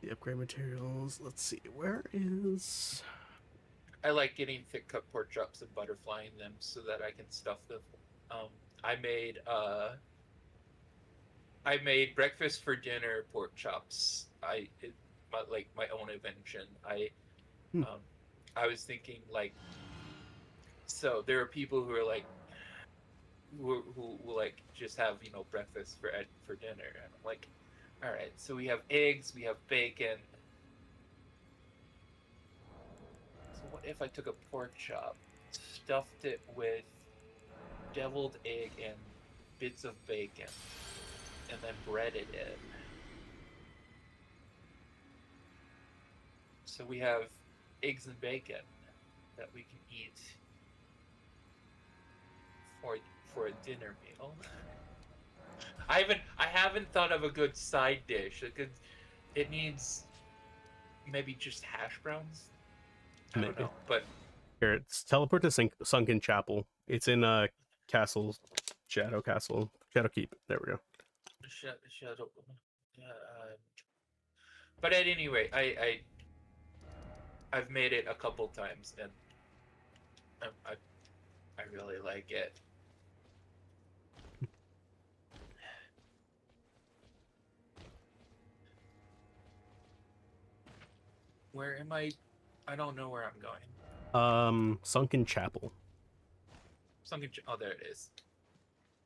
The upgrade materials. Let's see. Where is? I like getting thick cut pork chops and butterflying them so that I can stuff them. I made breakfast for dinner pork chops. My own invention. I was thinking like, so there are people who are like, who like just have breakfast for dinner, and I'm like, all right, so we have eggs, we have bacon. So what if I took a pork chop, stuffed it with deviled egg and bits of bacon, and then breaded it? So we have eggs and bacon that we can eat for a dinner meal. I haven't thought of a good side dish. It needs maybe just hash browns. I don't know, but Here, it's teleport to Sunken Chapel. It's in Castle, Shadow Keep. There we go. Shadow. But at any rate, I've made it a couple times, and I really like it. Where am I? I don't know where I'm going. Sunken Chapel. Oh, there it is.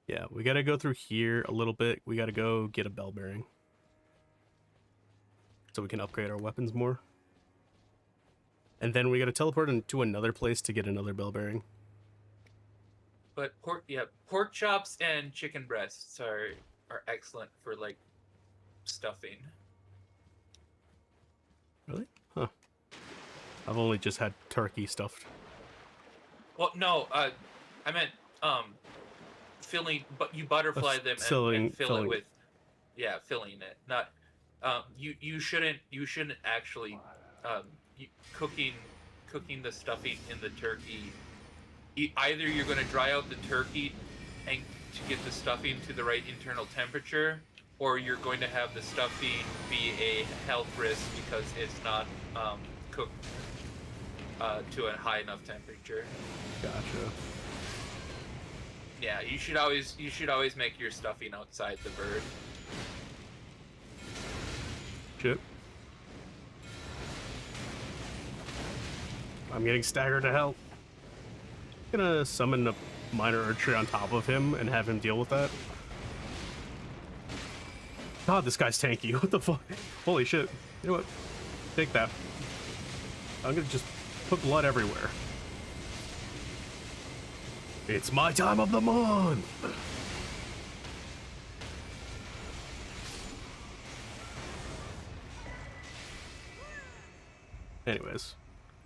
Yeah, we gotta go through here a little bit. We gotta go get a bell bearing, so we can upgrade our weapons more. And then we gotta teleport into another place to get another bell bearing. But pork chops and chicken breasts are excellent for like stuffing. Really? Huh. I've only just had turkey stuffed. Well, no, I meant filling, but you butterfly them and fill it with, filling it. Not you shouldn't actually cooking the stuffing in the turkey. Either you're going to dry out the turkey and to get the stuffing to the right internal temperature, or you're going to have the stuffing be a health risk because it's not cooked to a high enough temperature. Gotcha. Yeah, you should always make your stuffing outside the bird. Shit. I'm getting staggered to hell. I'm gonna summon a minor archery on top of him and have him deal with that. God, this guy's tanky. What the fuck? Holy shit. You know what? Take that. I'm gonna just put blood everywhere. It's my time of the month! Anyways,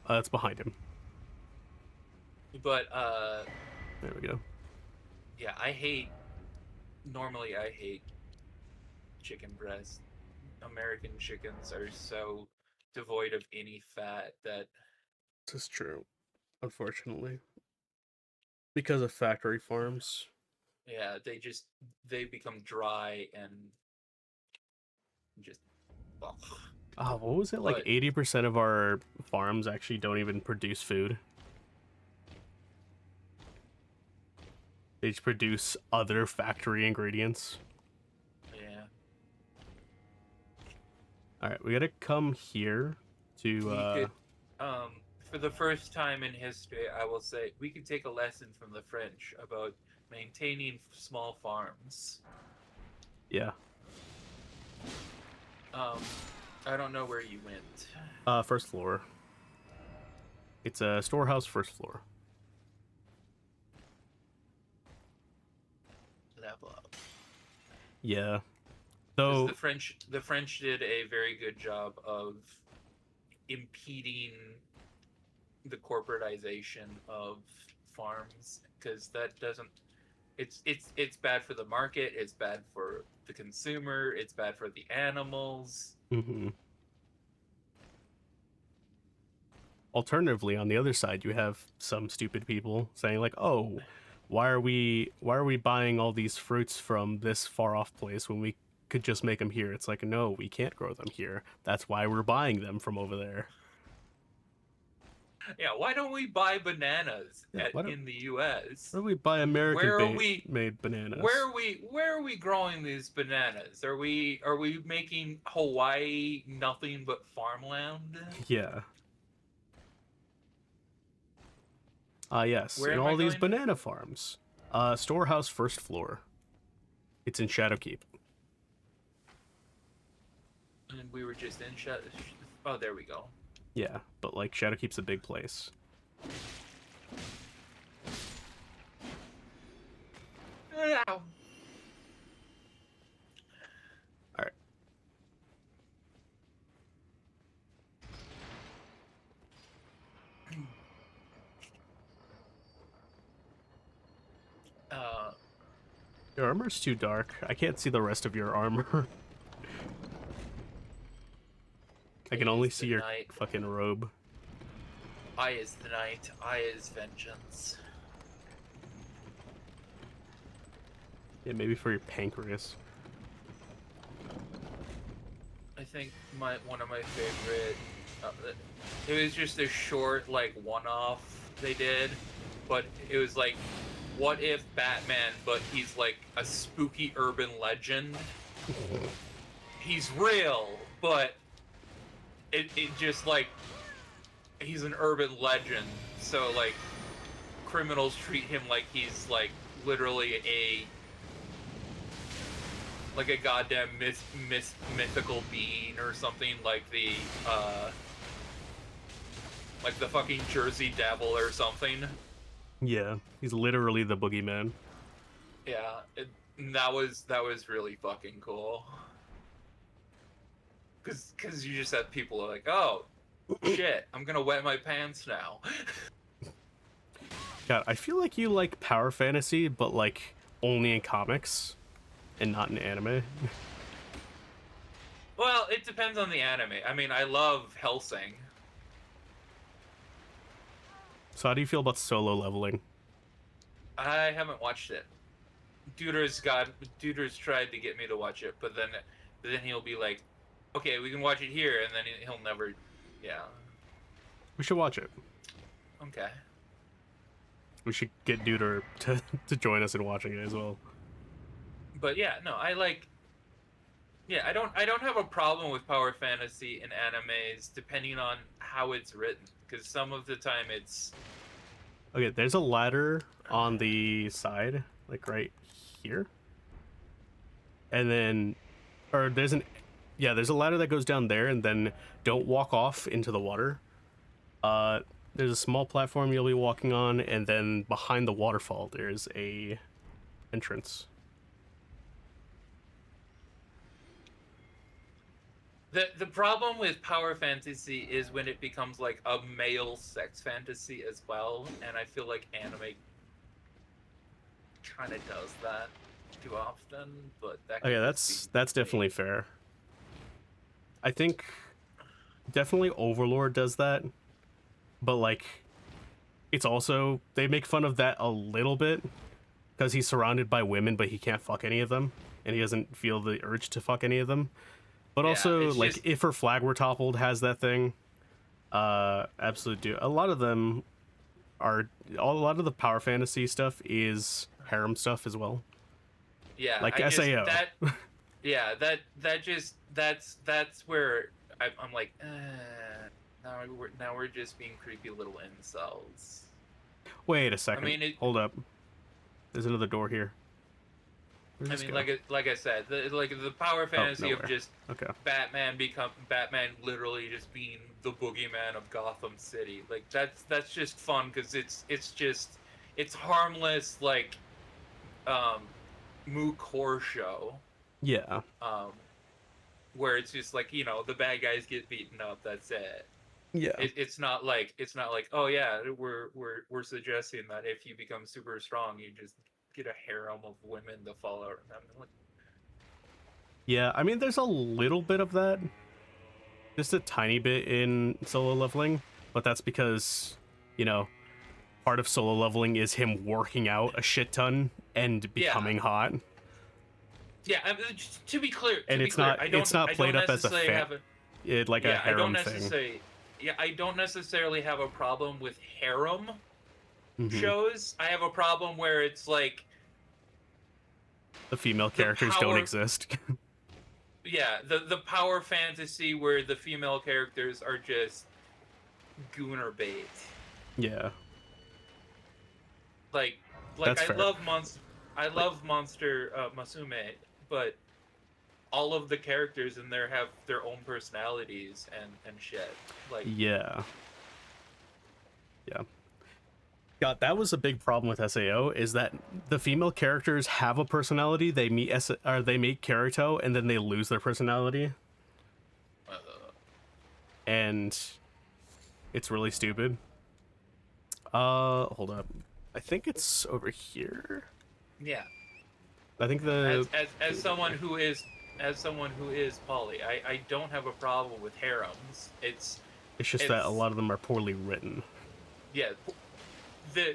that's behind him. But there we go. Yeah, normally I hate chicken breast. American chickens are so devoid of any fat that This is true, unfortunately, because of factory farms. Yeah, they become dry and just. Ugh. What was it, like But 80% of our farms actually don't even produce food? They just produce other factory ingredients. yeah, All right, we gotta come here to. we could, for the first time in history, I will say we could take a lesson from the French about maintaining small farms. Yeah. I don't know where you went. First floor. It's a storehouse, first floor. Level up. Yeah. Because So the French did a very good job of impeding the corporatization of farms, because that doesn't. It's bad for the market. It's bad for the consumer. It's bad for the animals. mhm. Alternatively, on the other side, you have some stupid people saying like, "Oh, why are we buying all these fruits from this far off place when we could just make them here?" It's like, no, we can't grow them here. That's why we're buying them from over there. Yeah, why don't we buy bananas Yeah, in the U.S.? why do we buy American Where are we? made bananas? Where are we growing these bananas? Are we making Hawaii nothing but farmland? Yeah. Yes, Where in am I all these going to? banana farms. Storehouse, first floor. It's in Shadowkeep. And we were just in Oh, there we go. Yeah, but like Shadowkeep's a big place. Ow. All right. Uh, Your armor's too dark. I can't see the rest of your armor. I can it only is see the your night. fucking robe. I is the night. I is vengeance. Yeah, maybe for your pancreas. I think one of my favorite. It was just a short like one-off they did, but it was like, what if Batman, but he's like a spooky urban legend. He's real, but it just like he's an urban legend. So like criminals treat him like he's like literally a goddamn mythical being or something, like the fucking Jersey Devil or something. Yeah, he's literally the boogeyman. Yeah, that was really fucking cool. Cause you just have people like, oh shit, I'm gonna wet my pants now. God, I feel like you like power fantasy, but like only in comics and not in anime. Well, it depends on the anime. I mean, I love Hellsing. So how do you feel about solo leveling? I haven't watched it. Duder's tried to get me to watch it, but then he'll be like, okay, we can watch it here, and then he'll never. Yeah. We should watch it. Okay. We should get Duder to join us in watching it as well. But yeah, no, I like. Yeah, I don't have a problem with power fantasy in animes, depending on how it's written, because some of the time it's. Okay, there's a ladder on the side, like right here. And then, or there's a ladder that goes down there, and then don't walk off into the water. There's a small platform you'll be walking on, and then behind the waterfall, there's a entrance. The problem with power fantasy is when it becomes like a male sex fantasy as well, and I feel like anime kind of does that too often. But that. Oh yeah, could just that's be me. definitely fair. I think definitely Overlord does that. but like it's also they make fun of that a little bit because he's surrounded by women, but he can't fuck any of them, and he doesn't feel the urge to fuck any of them. But Yeah, also, it's like, just if her flag were toppled, has that thing. Absolutely do. A lot of them are. A lot of the power fantasy stuff is harem stuff as well. yeah, Like I just SAO. that yeah that just that's where I'm like now we're just being creepy little incels. Wait a I second. mean Hold up. There's another door here. Where's I this mean, go? like I said, the power Oh, fantasy of nowhere. just Okay. Batman literally just being the boogeyman of Gotham City. Like that's just fun because it's harmless like um moot core show Yeah. um where it's just like the bad guys get beaten up. That's it. Yeah. It's not like oh yeah we're suggesting that if you become super strong you just get a harem of women to follow around. Like, Yeah. I mean, there's a little bit of that. Just a tiny bit in solo leveling, but that's because, you know, part of solo leveling is him working out a shit ton and yeah. becoming hot. Yeah, I mean, to be clear, And it's not I played don't up as a necessarily have a like a yeah, I don't harem thing. necessarily yeah, I don't necessarily have a problem with harem Hmm. shows. I have a problem where it's like The female the characters don't power exist. the power fantasy where the female characters are just gooner bait. Yeah, Like that's I fair. Like, love Monster Masume, but all of the characters in there have their own personalities and shit. Like yeah, yeah. God, that was a big problem with SAO is that the female characters have a personality. They meet or they meet Kirito, and then they lose their personality, and it's really stupid. Hold up. I think it's over here. yeah, I think the as someone who is poly, I don't have a problem with harems. it's just that a It's lot of them are poorly written. yeah, the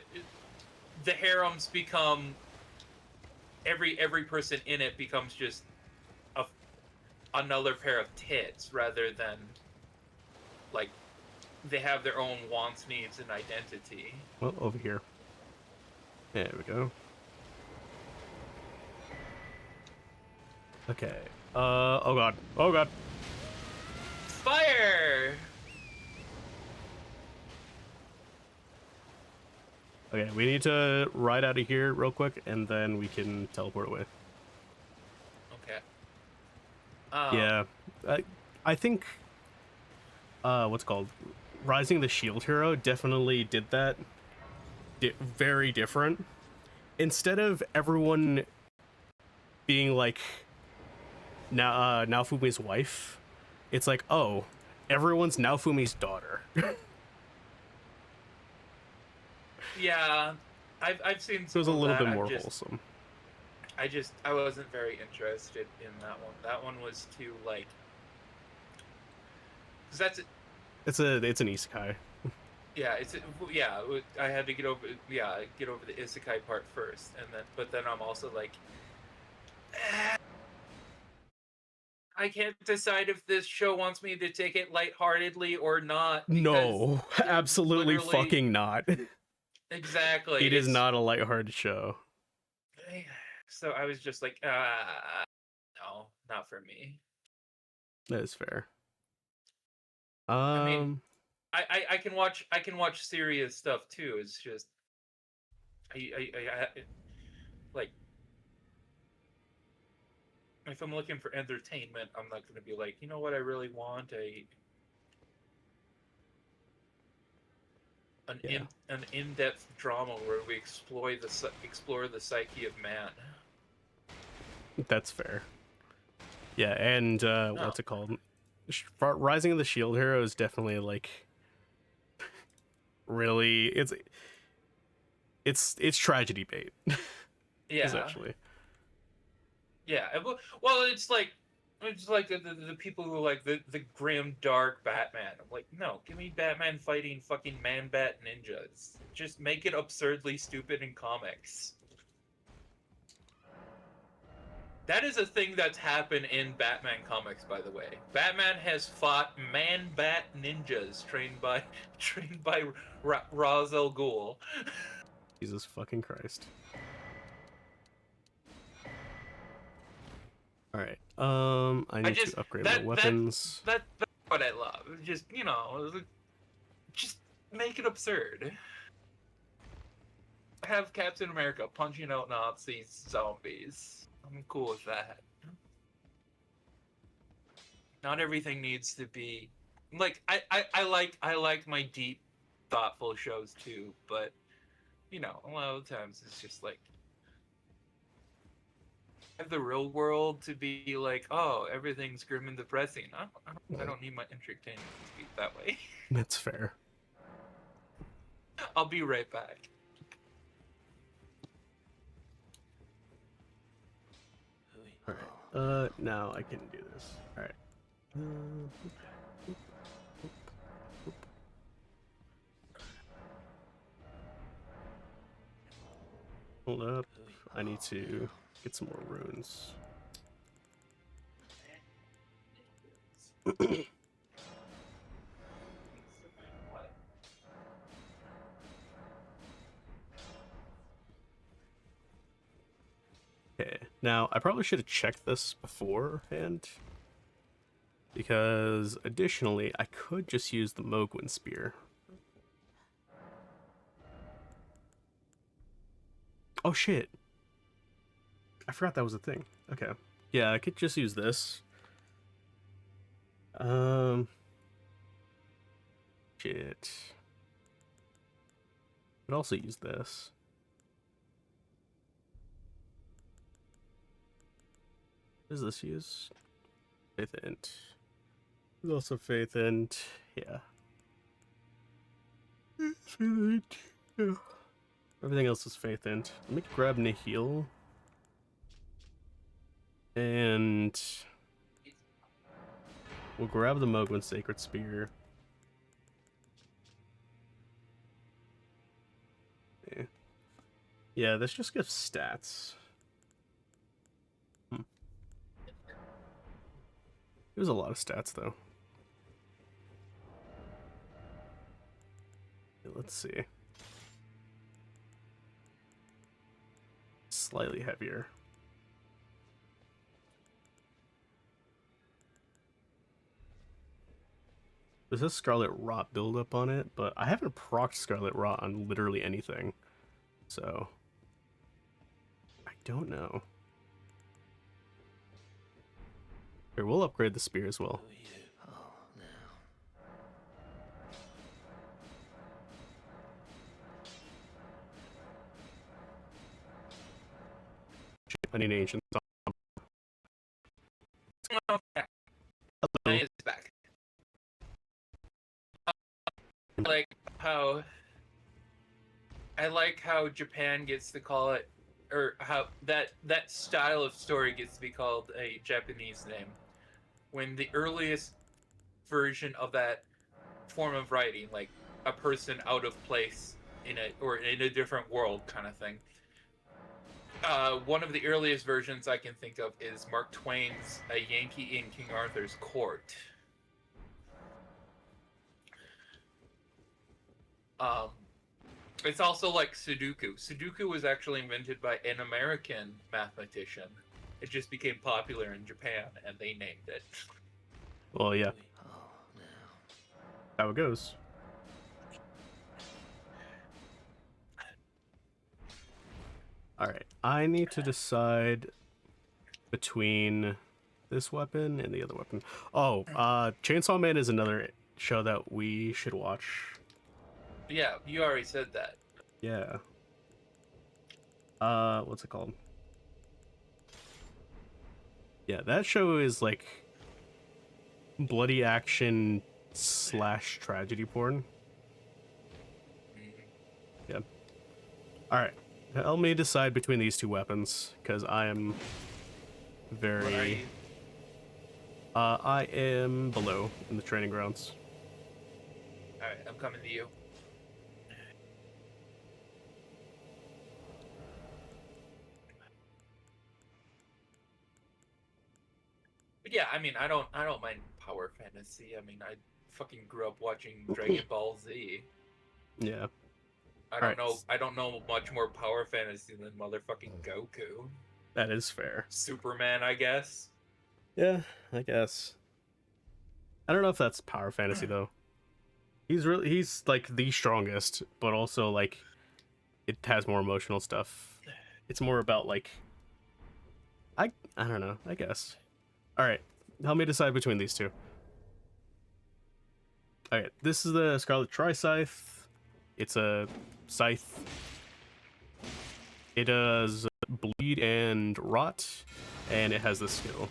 the harems become every person in it becomes just a another pair of tits rather than like they have their own wants, needs, and identity. Well, over here. There we go. Okay. Oh god. Oh god. Fire! Okay, we need to ride out of here real quick, and then we can teleport away. Okay. Yeah, I think what's it called Rising the Shield Hero definitely did that. Very different. Instead of everyone being like Naofumi's wife, it's like, oh, everyone's Naofumi's daughter. Yeah, I've seen So it some was a of little that. bit more wholesome. I wasn't very interested in that one. That one was too like, cause that's It's an isekai. yeah, I had to get over the isekai part first, and then I'm also like, I can't decide if this show wants me to take it lightheartedly or not because No, absolutely literally fucking not. exactly It is it's not a lighthearted show. so I was just like no, not for me. That is fair. I mean, I can watch serious stuff too. It's just I like if I'm looking for entertainment, I'm not going to be like, you know what I really want Yeah, an in-depth drama where we explore the psyche of man. that's fair. Yeah, and No. what's it called? Rising of the Shield Hero is definitely like really it's tragedy bait Yeah. essentially. Yeah. Well, it's like It's like the people who are like the grim dark Batman. I'm like, no, give me Batman fighting fucking man bat ninjas. Just make it absurdly stupid in comics. That is a thing that's happened in Batman comics, by the way. Batman has fought man bat ninjas trained by Ra's al Ghul. Jesus fucking Christ. All right. I need to upgrade my weapons. That's what I love. Just just make it absurd. Have Captain America punching out Nazi zombies. I'm cool with that. Not everything needs to be like I like my deep, thoughtful shows too, but a lot of times it's just like have the real world to be like, oh, everything's grim and depressing. I don't need my entertainment to be that way. That's fair. I'll be right back. All right. Now I can do this. All right. Hold up. I need to get some more runes. Okay, now I probably should have checked this beforehand, because additionally I could just use the Mogwin spear. Oh shit, I forgot that was a thing. Okay, yeah, I could just use this. Shit. Could also use this. What does this use? Faith Int. There's also Faith Int. Yeah. Yeah. Everything else is Faith Int. Let me grab Nihil. And we'll grab the Mogwin Sacred Spear. Yeah, this just gives stats. It was a lot of stats, though. Let's see. Slightly heavier. This has Scarlet Rot buildup on it, but I haven't procced Scarlet Rot on literally anything. So I don't know. Here, we'll upgrade the spear as well. I need ancient. Okay. Is back. I like how Japan gets to call it, or how that style of story gets to be called a Japanese name, when the earliest version of that form of writing, like a person out of place in a different world kind of thing. One of the earliest versions I can think of is Mark Twain's A Yankee in King Arthur's Court. It's also like Sudoku. Sudoku was actually invented by an American mathematician. It just became popular in Japan, and they named it. Well, yeah. How it goes. Alright, I need to decide between this weapon and the other weapon. Oh, Chainsaw Man is another show that we should watch. Yeah, you already said that. Yeah. What's it called? Yeah, that show is like bloody action / tragedy porn. Yeah. Alright. Help me decide between these two weapons, because I am very... I am below in the training grounds. All right, I'm coming to you. But yeah, I mean, I don't mind power fantasy. I mean, I fucking grew up watching Dragon Ball Z. Yeah. I All don't right. know. I don't know much more power fantasy than motherfucking Goku, That is fair. Superman, I guess. Yeah, I guess. I don't know if that's power fantasy though. He's like the strongest, but also like it has more emotional stuff. It's more about like I don't know, I guess. All right. Help me decide between these two. All right. This is the Scarlet Tri-Scythe. It's a scythe. It does bleed and rot, and it has this skill.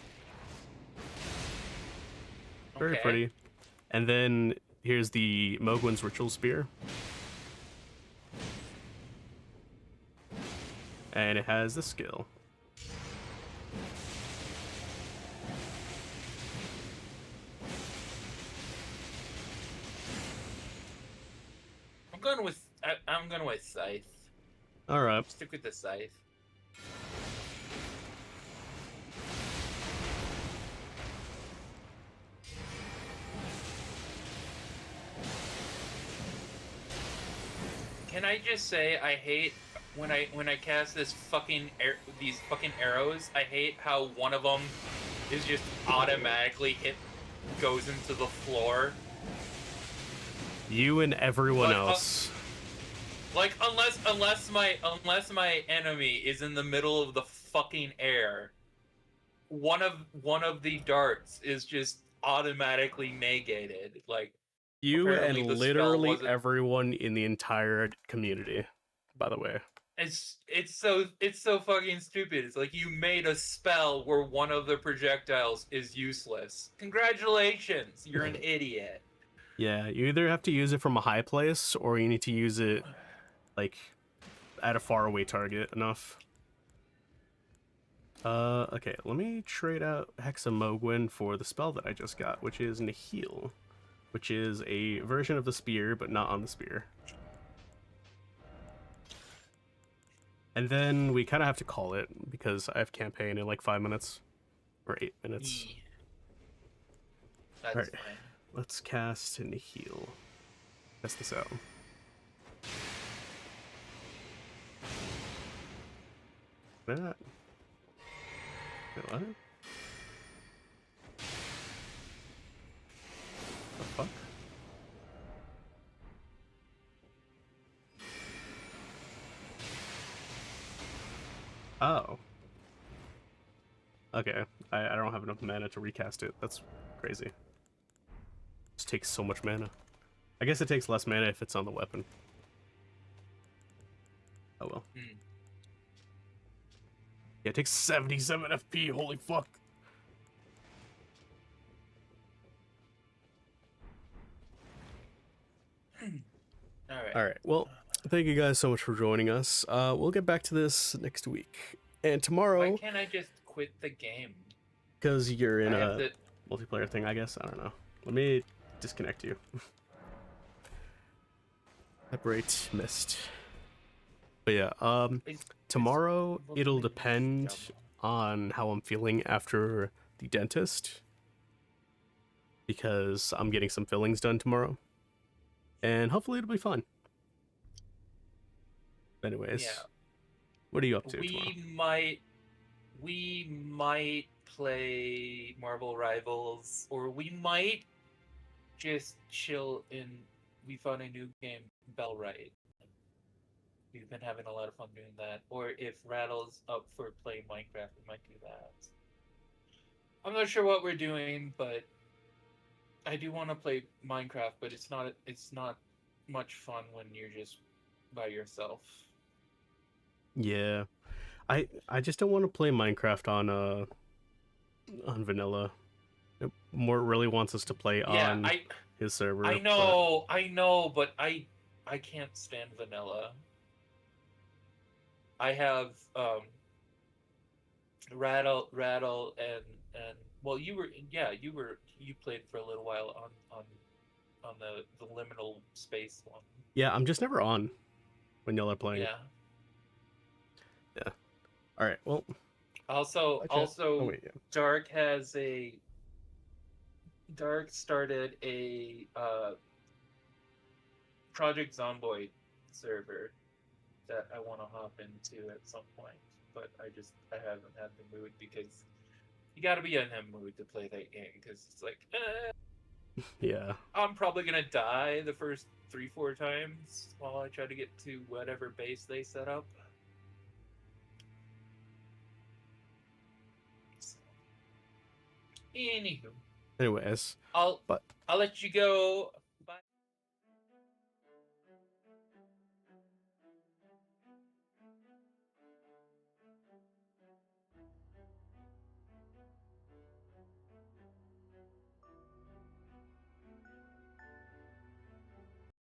Very Okay. pretty. And then here's the Mogwin's Ritual Spear. And it has this skill. I'm going with Scythe. Alright. Stick with the Scythe. Can I just say I hate when I cast these fucking arrows? I hate how one of them is just automatically goes into the floor. You and everyone else. Like unless my enemy is in the middle of the fucking air, one of the darts is just automatically negated. Like You and apparently the spell literally wasn't. everyone in the entire community, by the way. It's so fucking stupid. It's like you made a spell where one of the projectiles is useless. Congratulations, you're an idiot. Yeah, you either have to use it from a high place or you need to use it like at a faraway target enough. Okay, let me trade out Hexamogwin for the spell that I just got, which is Nihil, which is a version of the spear, but not on the spear. And then we kind of have to call it, because I have campaign in like 5 minutes. Or 8 minutes. That's Alright, fine. let's cast Nihil. Test this out. Why not? Wait, what? The fuck? Oh. Okay, I don't have enough mana to recast it. That's crazy. Just takes so much mana. I guess it takes less mana if it's on the weapon. Oh well. Hmm. Yeah, it takes 77 FP, holy fuck. Alright, well, thank you guys so much for joining us. We'll get back to this next week. And tomorrow... Why can't I just quit the game? Because you're in I have a multiplayer thing, I guess. I don't know. Let me disconnect you. Separate mist. But yeah, tomorrow it'll depend on how I'm feeling after the dentist. Because I'm getting some fillings done tomorrow. And hopefully it'll be fun. Anyways, Yeah. what are you up to tomorrow? We might play Marvel Rivals, or we might just chill in. We found a new game, Bellrite. We've been having a lot of fun doing that. Or if Rattle's up for playing Minecraft, we might do that. I'm not sure what we're doing, but I do want to play Minecraft. But it's not much fun when you're just by yourself. Yeah. I just don't want to play Minecraft on vanilla. Mort really wants us to play on his server. I know, but I can't stand vanilla. I have Rattle and Well, you played for a little while on the liminal space one. Yeah, I'm just never on when y'all are playing. Yeah. Yeah. All right. Well. Also, Bye, chat. Oh wait. Yeah. Dark started a Project Zomboid server that I want to hop into at some point, but I haven't had the mood because you got to be in a mood to play that game because it's like Yeah. I'm probably gonna die the first 3-4 times while I try to get to whatever base they set up. So, anywho, Anyways, I'll but let you go